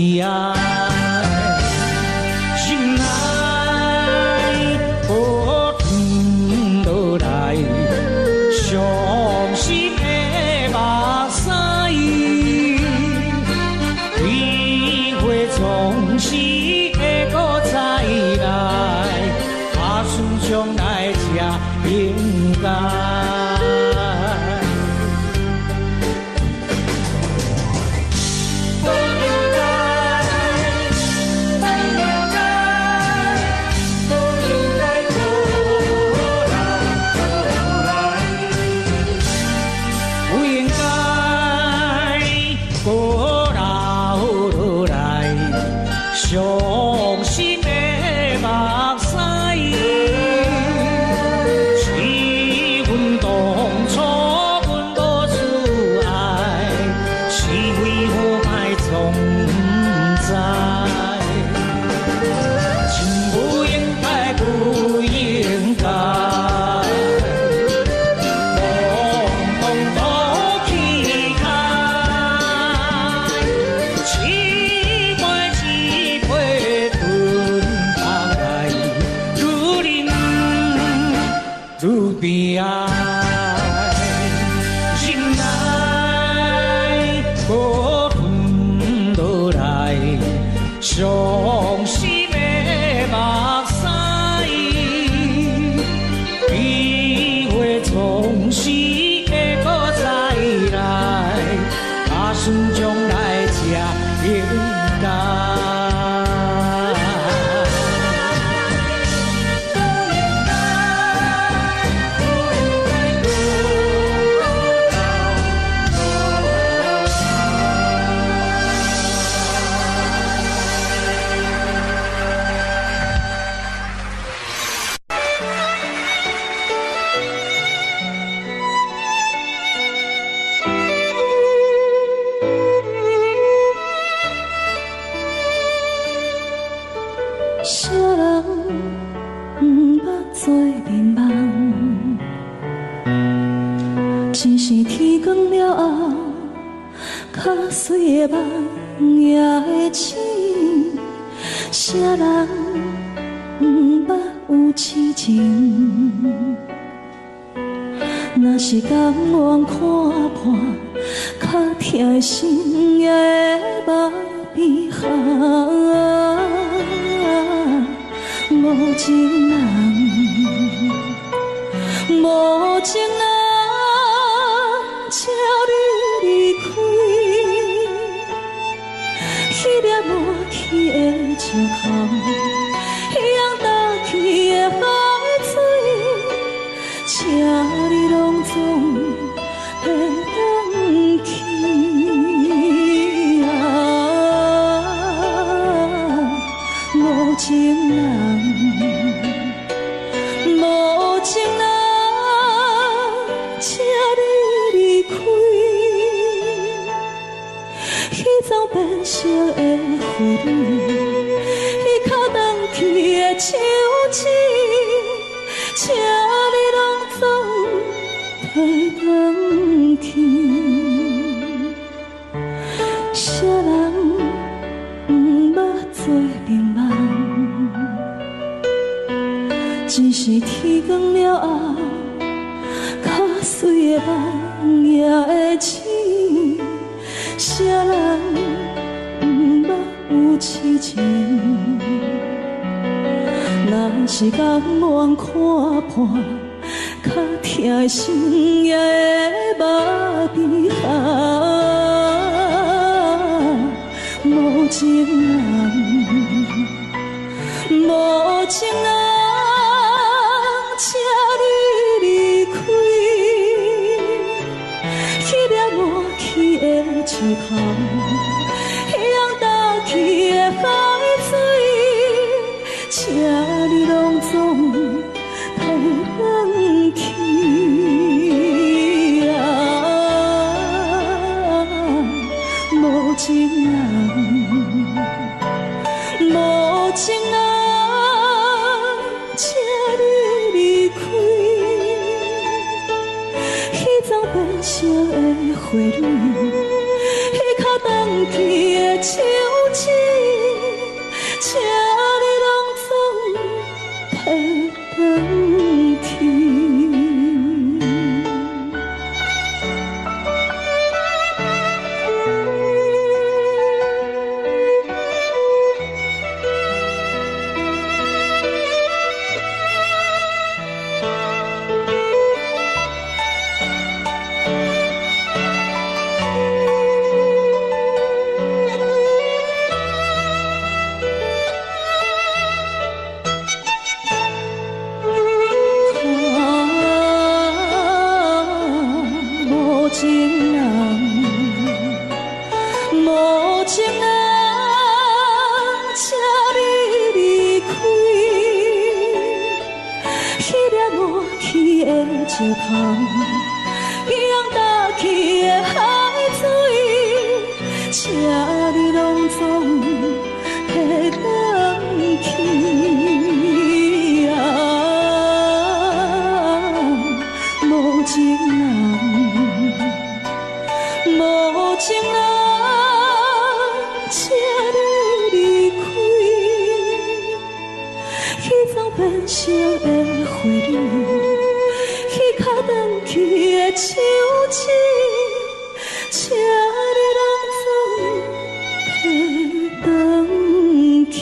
悲哀。心内波转落来，伤心的目屎，几回总是会搁再来，打算将来才应该。伤心的目屎，是阮当初阮无自爱，是为何爱总知？真不应该，不应该，懵懵都起开。愈悲哀，心内波转落来，伤心的目屎，几回总是会搁再来，打算将来才应该。啥人不捌做眠梦，只是天光了后，较水的梦也会醒。啥人不捌有痴情，若是甘愿看破，较疼的心也会目闭合。无情人，无情人，请你离开。迄粒无去的石头，向倒去的海水，请你拢总会返去啊！无情人。无情人，请你离开。彼种变色的花蕊，彼较荡去的树枝，请你拢总提返去。啥人不捌做眠梦？只是天光了后，较水的梦也会醒。啥人不捌有痴情？若是甘愿看破，较疼的心也会目闭合。无情人，无情人。请你离开，迄粒无去的石头，向倒去的海水，请你拢总提返去啊！无情人，无情人。请你离开，彼种变色的花蕊，彼较荡去的树枝。石头，扬大起的海水，请你拢总提返去啊！无情人，无情人，请你离开。去走变成的花蕊，去脚断去的树枝，请你拢总提返去。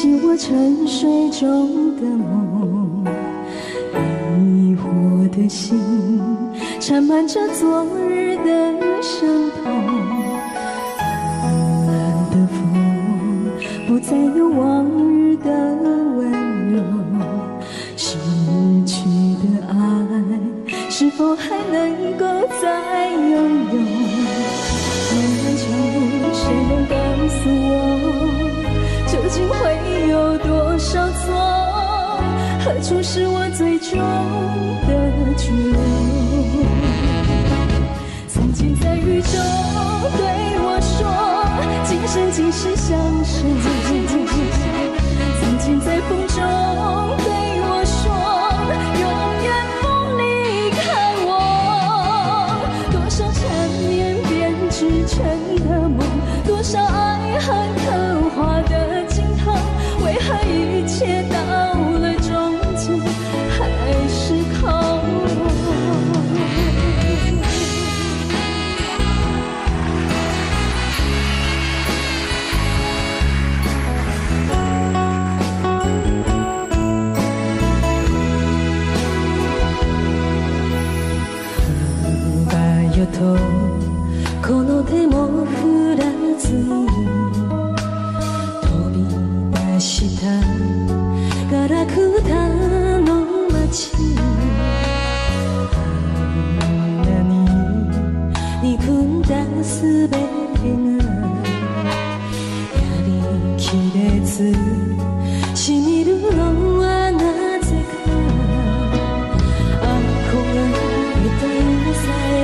醒我沉睡中的梦，疑惑的心缠满着昨日的伤痛。蓝的风不再有往日的温柔，失去的爱是否还能够再拥有？漫漫长路，谁能告诉我，究竟会有多少错？何处是我最终的居留？曾经在雨中对我说，今生今世相守。曾经在风中对我说，永远不离开我。多少缠绵编织成的梦，多少爱恨刻画的镜头，为何一切到了终结还是空？この手も振らずに飛び出したガラクタの街、あんなに憎んだすべてがやりきれずしみるのはなぜか。憧れた夢さえ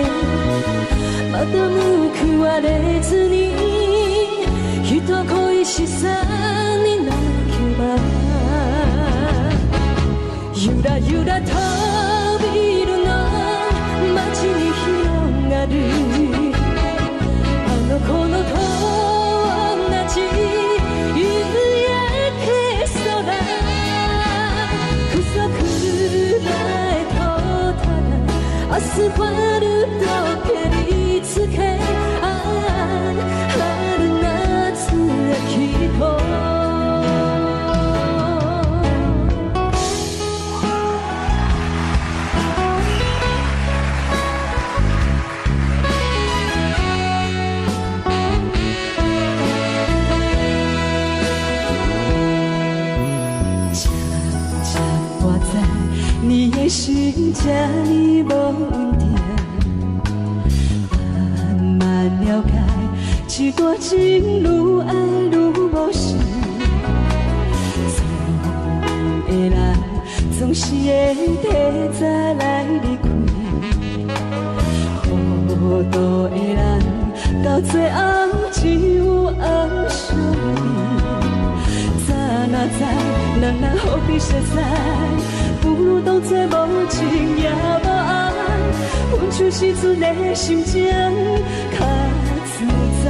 また報われずに人恋しさになけば、ゆらゆら飛びるの街に広がるあの頃と同じ夕焼け空、くさくらへとただアスファルト蹴りつけ、春夏秋冬。我在你的心这里无稳定，慢慢了解，一段情愈爱愈无心。错的人总是会提早来离开，糊涂的人到最后只有红相依。早若知人人何必熟悉，不如当作无情也无爱。阮像时阵的心情较自在，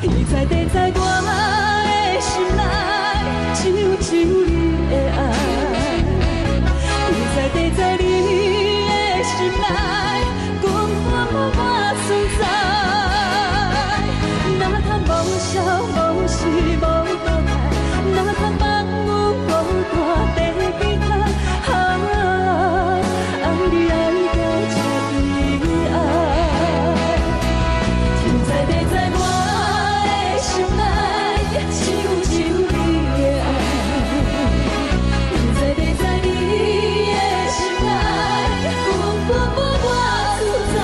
天在地在我的心内，只有你的爱。天在地在你的心内，阮我存在。哪通无笑无死无倒来，哪通放阮孤单地比他。爱你爱到彻底爱，天在地在我的心内，只有你的爱。天在地在你的心内，阮我自在。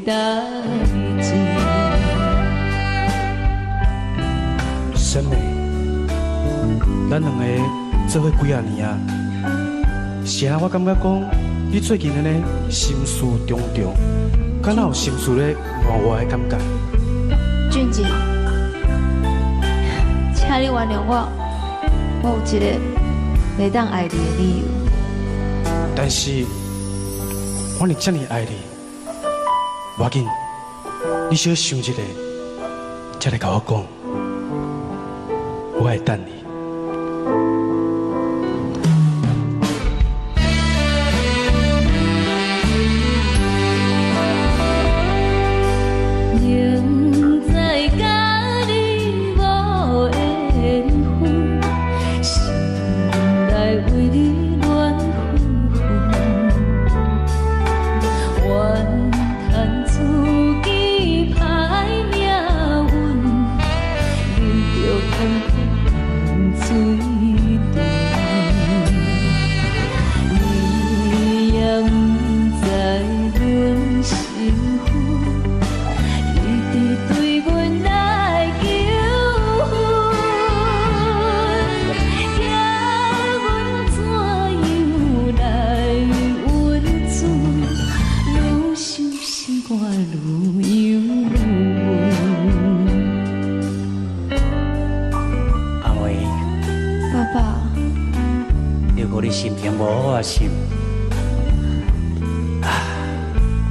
代志。沈妹，咱两个做伙几啊年啊，是啊，我感觉讲你最近安尼心事重重，敢若有心事咧换我的感觉。俊杰，请你原谅我，我有一个袂当爱你的理由。但是，我是这么爱你，无要紧，你小想一下，才来甲我讲，我会等你。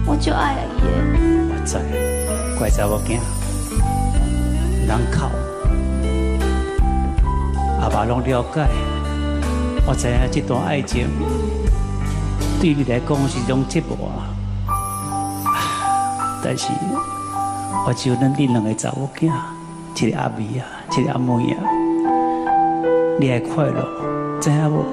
我就爱伊的。我知，怪查某囝，人哭，阿爸拢了解。我知影这段爱情对你来讲是一种折磨，但是我只有咱恁两个查某囝，一个阿妹啊，一个阿妹啊，你会快乐，知影无？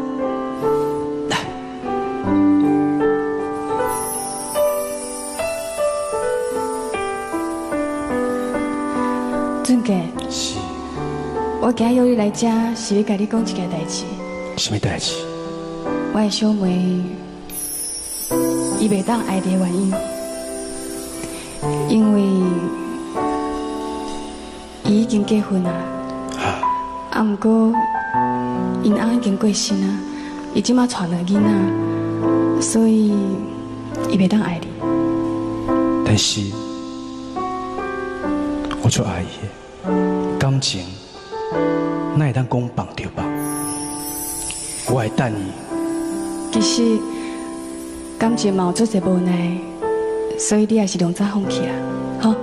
俊杰，是，我今日约你来这，是要甲你讲一件代志。什么代志？我的小妹，伊袂当爱你的原因，因为伊已经结婚啊。啊，毋过因翁已经过身啊，伊即马带了囡仔，所以伊袂当爱你。但是，我就爱伊的感情，哪会当讲放就放？我会等伊。其实感情嘛有做者无奈，所以你也是两早放弃啦，吼。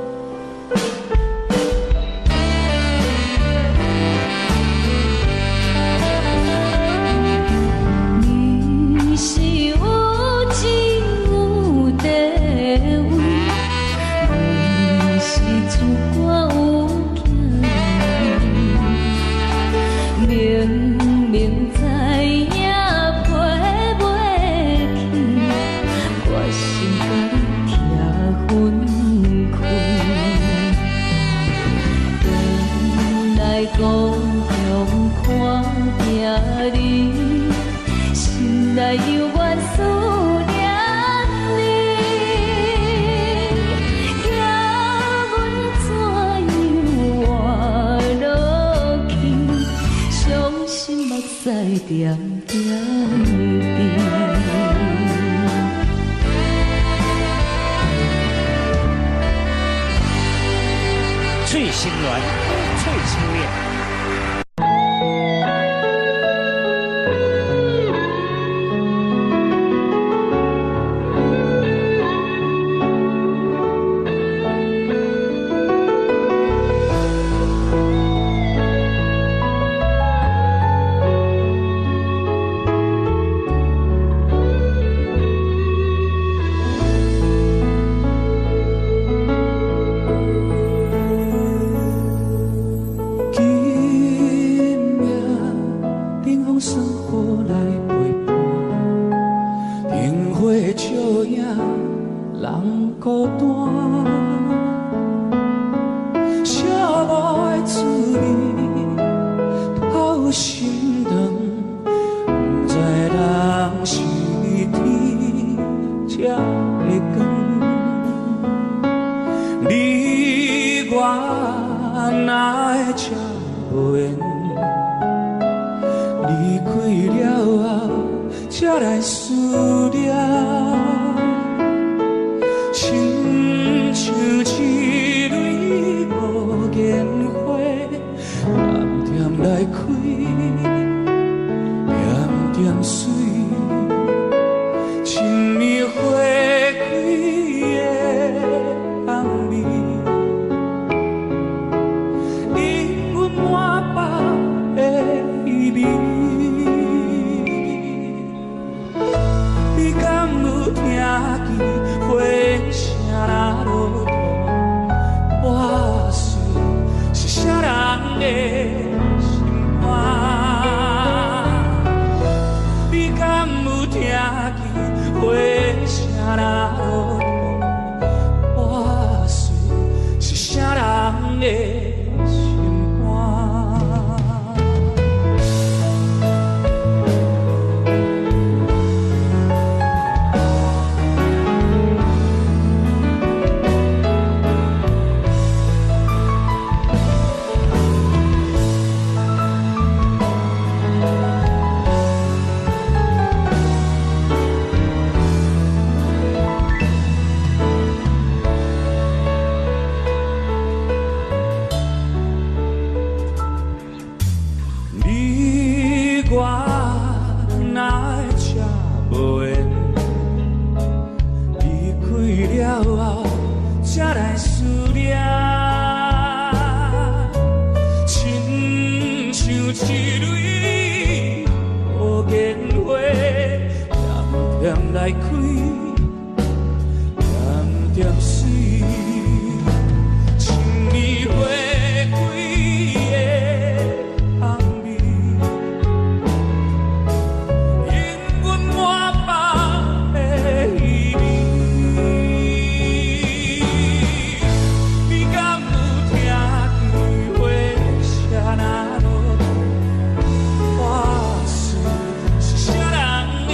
翠心鸾，翠青恋。才来思念，亲像一蕊无言花，点点来开，点点水，亲密花开的红暝，因阮满腹的意味。你敢有听见花声若落土？我思是啥人的心肝？你敢有听见花声若落土？我思是啥人的？来开，点点水，亲密花开的红暝，因阮满腹的意味。你敢有听见花声若落土？我思是啥人的？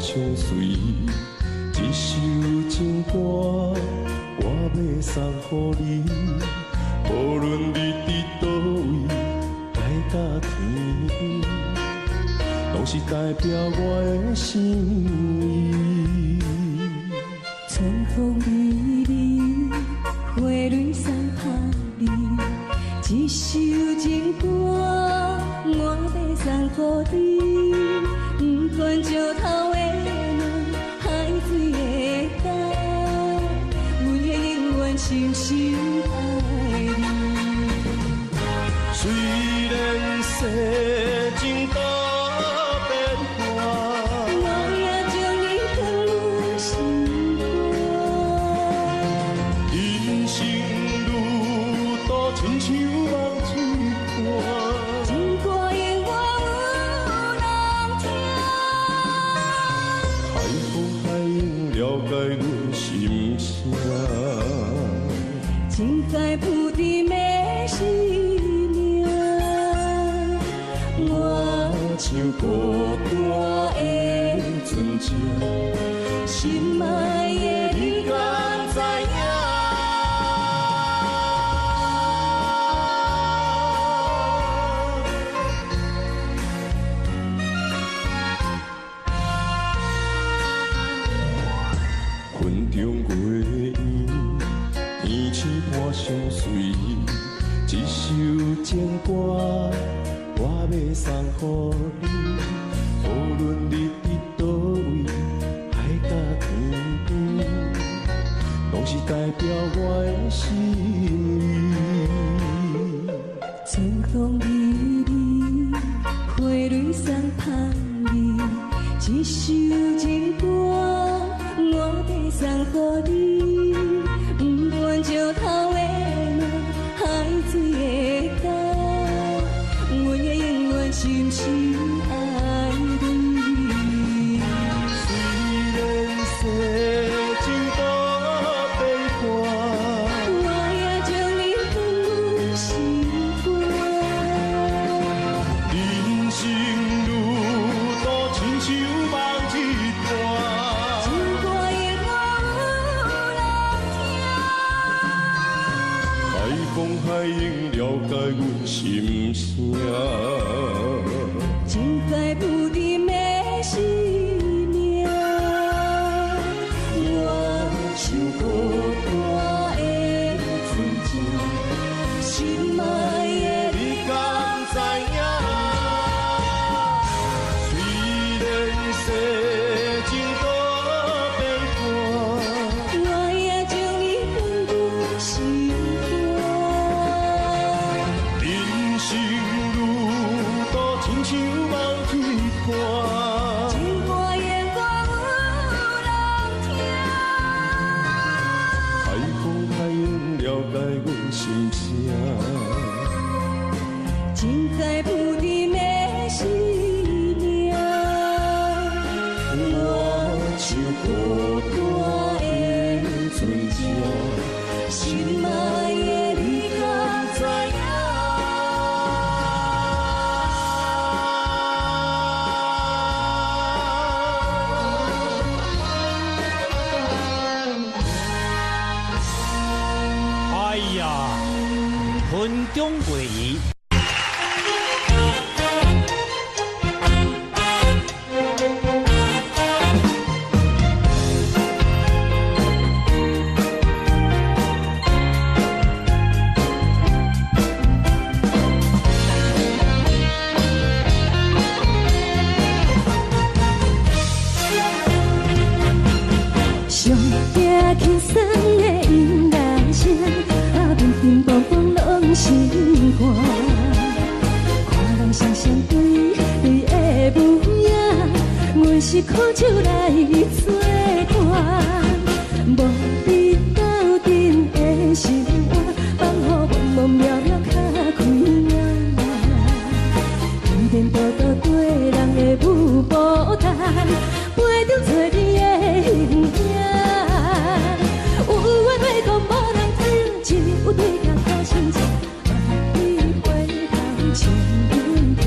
相随，一首情歌，我要送予你。无论你伫倒位，来甲天，拢是代表我的心意。春风微微，花蕊散下你，一首情歌，我要送予你。不管石头的浪，海水的干，阮会永远深深爱你。虽然世情多变化，我也将你放入心肝。人生路途亲像梦一段，情歌永远有人听。海风海涌了解阮心声，情海铺伫美思念。我像孤单的船只。的你敢知影？云中月圆，天星半相随。一首情歌，我要送予你。无论你伫倒位，海角天边，拢是代表我的心意。春风微微，花蕊送香味，一首情歌，我要送予你。不管石头的路，海水的干，阮的永远深深爱你。虽然世情多悲欢，我也将你放入心肝。人生路途亲像梦一段，情歌永远有人听。海风海涌了解阮心声，情海不敌的生命。我唱孤单的船只，心爱的你敢知影？虽然世情多悲欢，我也将你放入心肝。人生路途亲像梦一段，情歌永远有人听。海风海涌了解阮心声，情海不敌的生命。我唱孤单的船只，心爱的你敢知影？哎呀，云中月圆。上惊轻松的音乐声，乒乒乓乓拢心肝。看人双双对对的模样，阮是苦酒来作伴。无你斗阵的心肝，放予茫茫渺渺较开眼。颠颠倒倒对人的舞步弹，陪着做你的形影。有话要讲无人知，只有对镜头心情。万里回头唱阮听，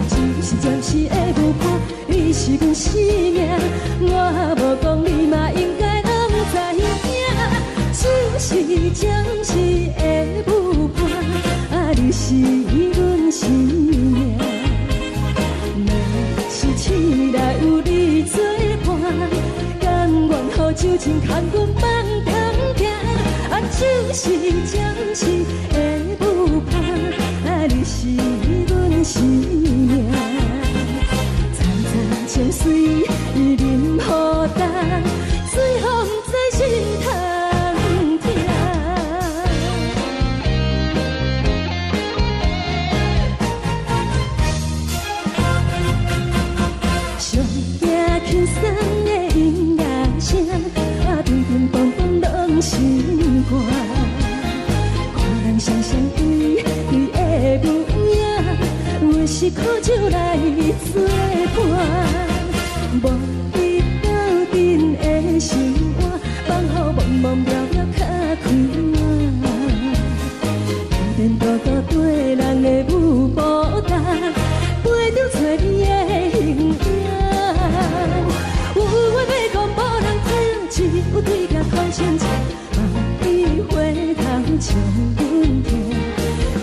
一时暂时的舞伴，你是阮生命。我无讲你嘛应该拢知影，就是暂时的舞伴，你是阮生命。是醒来有你作伴，甘愿予酒精牵阮放空行，就是暂时的舞伴，你是阮生命。层层情水任何担，随风在心通听。上惊轻松的音乐声，乒乒乓乓拢心肝。看人双双对对的模样，阮是苦酒来作伴。无你斗阵的心肝，放予茫茫渺渺较开眼。颠颠倒倒对人的舞步弹，陪着做你的形影。有话要讲无人知，只心情，梦里回头将阮听，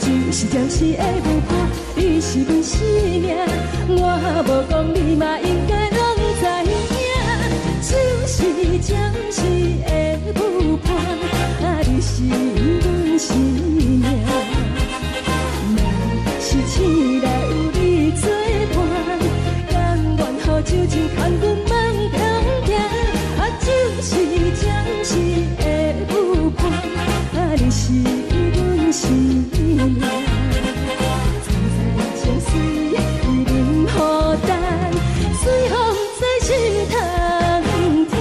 就是暂时的无伴，你是阮生命，我无讲你嘛应该拢知影，就是暂时的无伴，你是阮生命，若是醒来有你作伴，甘愿予酒精牵阮梦中行，就是暂时的有伴，你是阮生命。曾在情水已淋雨淡，随风在心头听。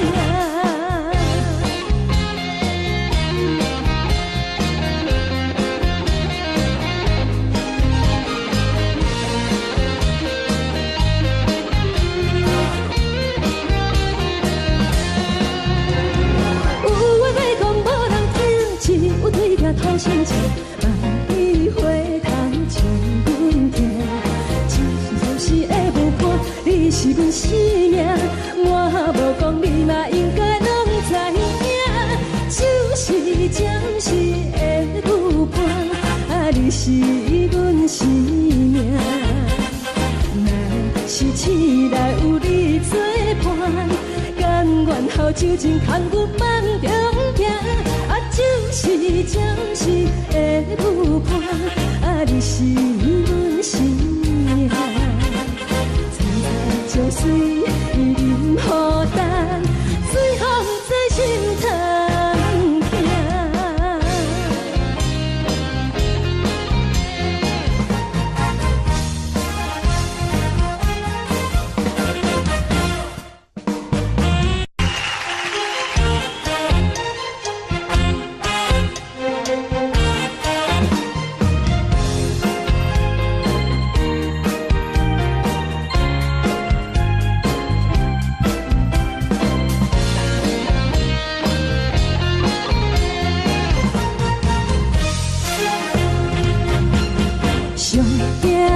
有对镜讨心情，梦里回头将阮听，只是暂时的无伴，你是阮生命，我无讲你嘛应该拢知影，就是暂时的有伴，你是阮生命，若是醒来有你作伴，甘愿予酒精牵阮梦中行。就是暂时的有伴，你是阮生命。曾在情水已淋雨淡，随风在心头听。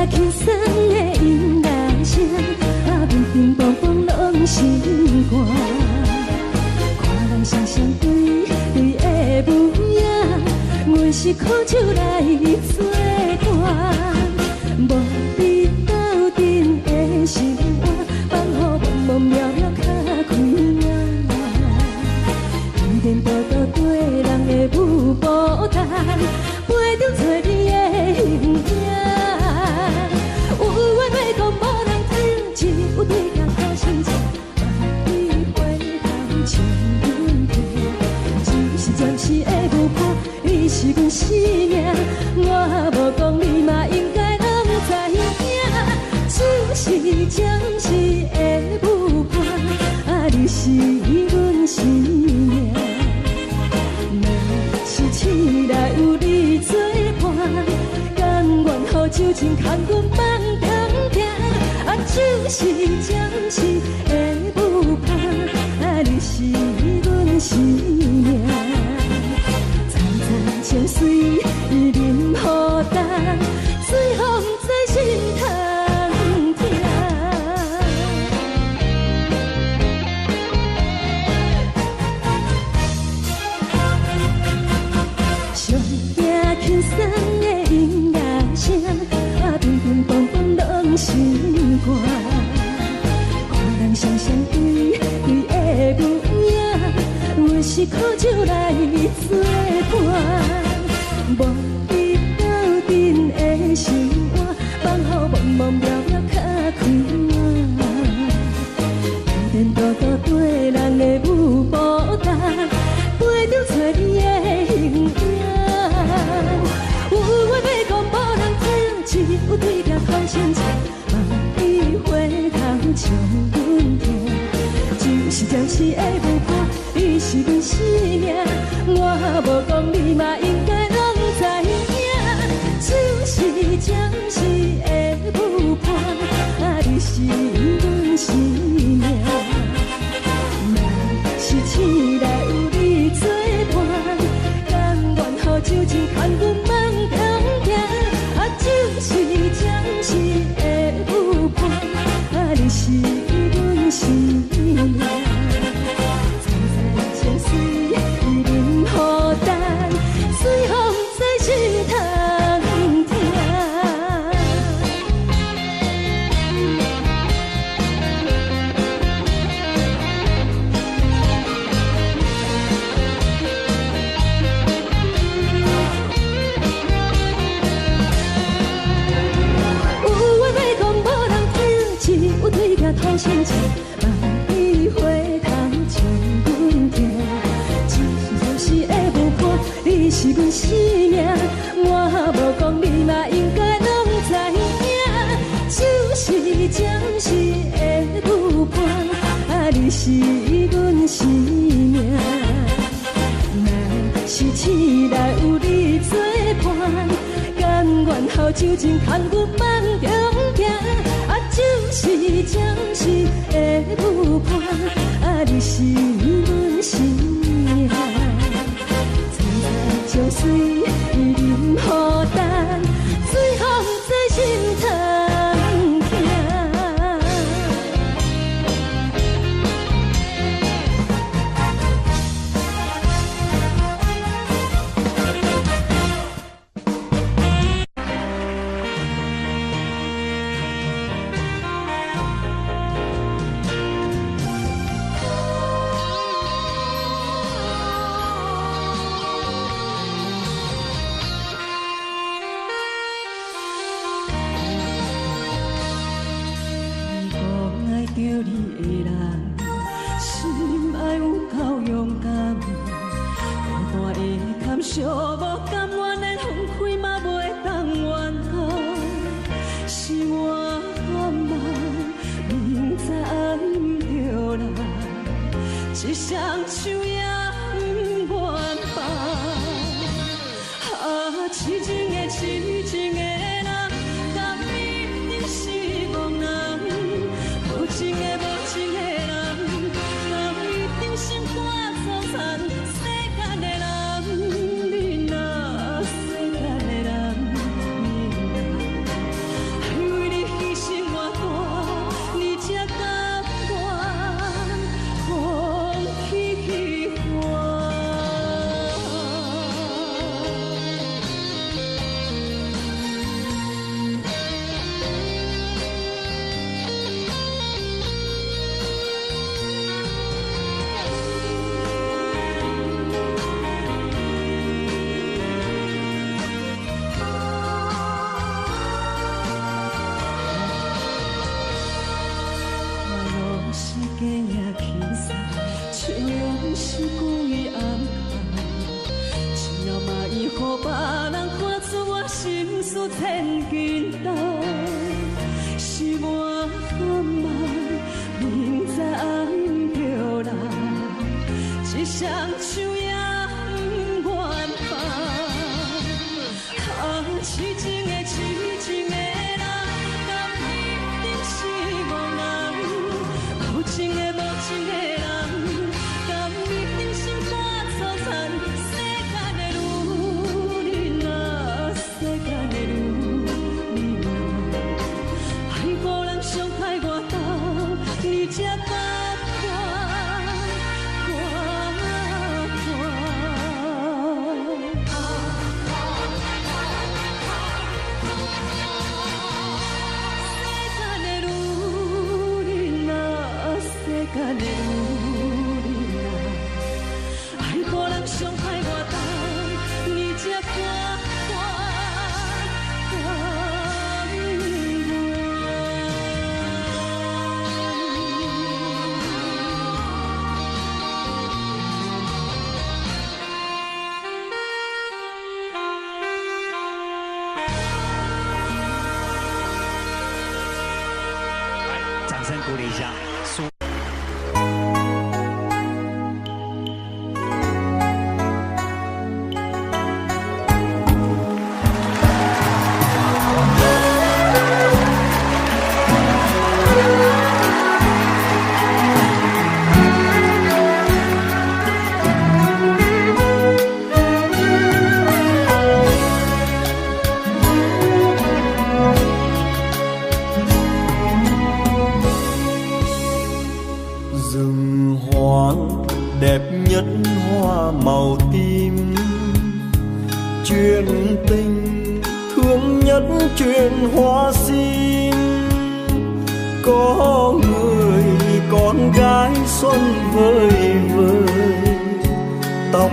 轻松的音乐声，乒乒乓乓拢心肝。看人双双对对的模样，阮是苦酒来作伴。无你斗阵的生活，放予茫茫渺渺较开朗。颠颠倒倒对人的有孤单，陪着找你的形影。有对镜讨心情，梦里回头将阮听，只是暂时的有伴，你是阮生命，我无讲你嘛应该拢知影，就是暂时的有伴，你是阮生命，若是醒来有你作伴，甘愿予酒精牵阮梦中行。就是暂时的有伴，你是阮生命。曾在情水已淋雨淡，随风在心头听。上听轻松的音乐声，乒乒乓乓拢心肝。看人双双对对的模样，阮是苦酒来作伴。无你斗阵的生活，放予茫茫渺渺较开朗。颠颠倒倒对人的有孤单，陪着找你的形影。有话要讲无人听，只有对镜讨心情。你回头将阮听，就是暂时的有伴，你是阮生命，我无讲你嘛应该拢知影，就是暂时的有伴，你是阮生命，若是醒来有你作伴，甘愿予酒精牵阮梦中行，就是暂时的有伴，你是阮生命。曾在情水亲情，万里花香将阮听。就是会有伴，你是阮生命，我无讲你嘛应该拢知影。就是暂时的有伴，啊，你是阮生命。若是醒来有你作伴，甘愿好酒精牵阮梦中行。啊，就是暂时的有伴，啊，你是阮生命。将水饮予淡，水风在心头行。寂无甘愿的分开嘛，袂当怨叹。是我慢，明知爱毋着人，一双手也毋愿放。啊，痴情的痴情的人，甘一定是憨人；无情的无情的人，甘一定心肝粗残。世间的人。千斤重，是我贪慢，明知爱毋着人，一双手也毋愿放。啊，痴情的痴情的人，甘一定是憨人；无情的无情的人，甘一定心肝粗残。世间的女人啊，世间的女人。伤害我到你才敢世间的女人啊，世间的女人啊，爱个人伤害我到你才敢。掌声鼓励一下。đẹp nhất hoa màu tím, chuyện tình thương nhất chuyện hoa sim. Có người con gái xuân vơi vơi, tóc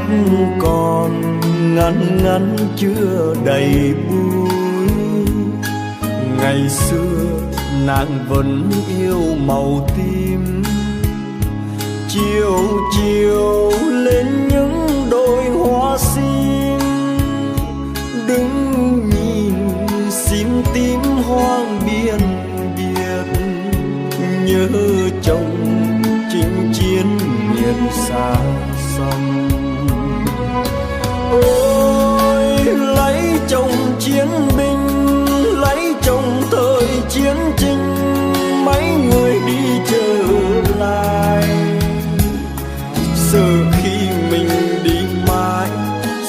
còn ngắn ngắn chưa đầy búi. Ngày xưa nàng vẫn yêu màu tím. Chiều chiều lên những đôi hoa sim, đứng nhìn sim tím hoang biên biệt, nhớ chồng chinh chiến miền xa xăm. Ôi lấy chồng chiến binh, lấy chồng thời chiến tranh, mấy người đi trở lại. Sợ khi mình đi mãi,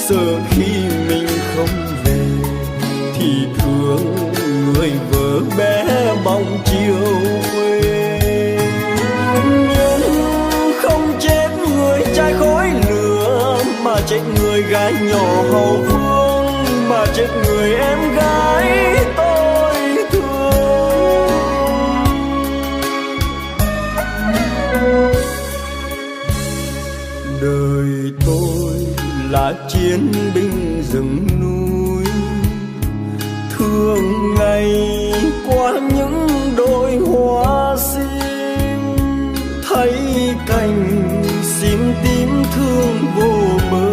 sợ khi mình không về, thì thương người vợ bé bóng chiều quê. Nhưng không chết người trai khói lửa, mà chết người gái nhỏ hậu phương, mà chết người em gái tôi thương. Đời tôi là chiến binh rừng núi, thường ngày qua những đôi hoa sim, thấy cành sim tím thương vô bờ.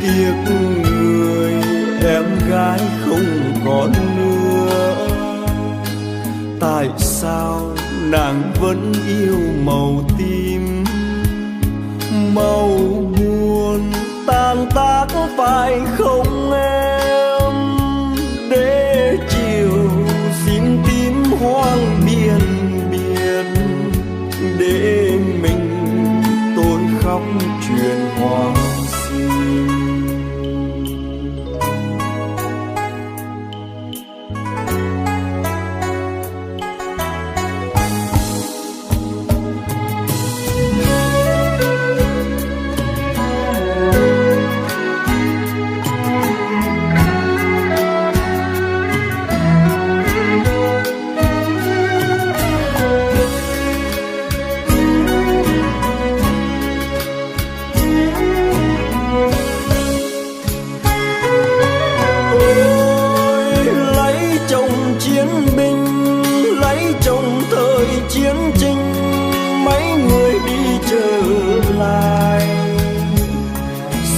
Tiếc người em gái không còn nữa, tại sao nàng vẫn yêu màu tím. Màu buồn tan tác phải không em, để chiều sim tím hoang biên biệt, để mình tôi khóc chuyện hoa sim.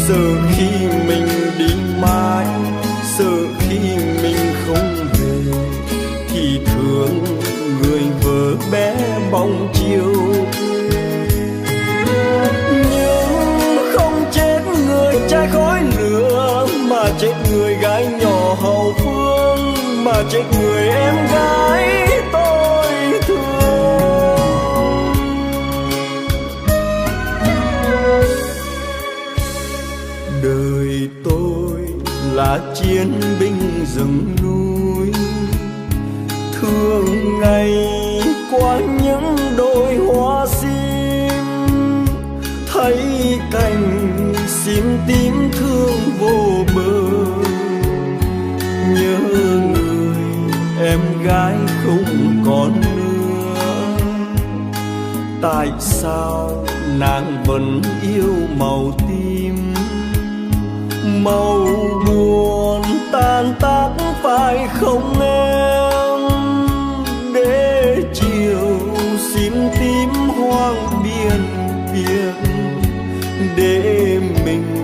Sợ khi mình đi mãi, sợ khi mình không về, thì thương người vợ bé bóng chiều. Nhưng không chết người trai khói lửa, mà chết người gái nhỏ hậu phương, mà chết người em gái tôi thương. Đời tôi là chiến binh rừng núi, thường ngày qua những đôi hoa sim, thấy cành sim tím thương vô bờ. Nhớ người em gái không còn nữa, tại sao nàng vẫn yêu màu tím. Màu buồn tan tác phải không em, để chiều sim tím hoang biên biệt, để mình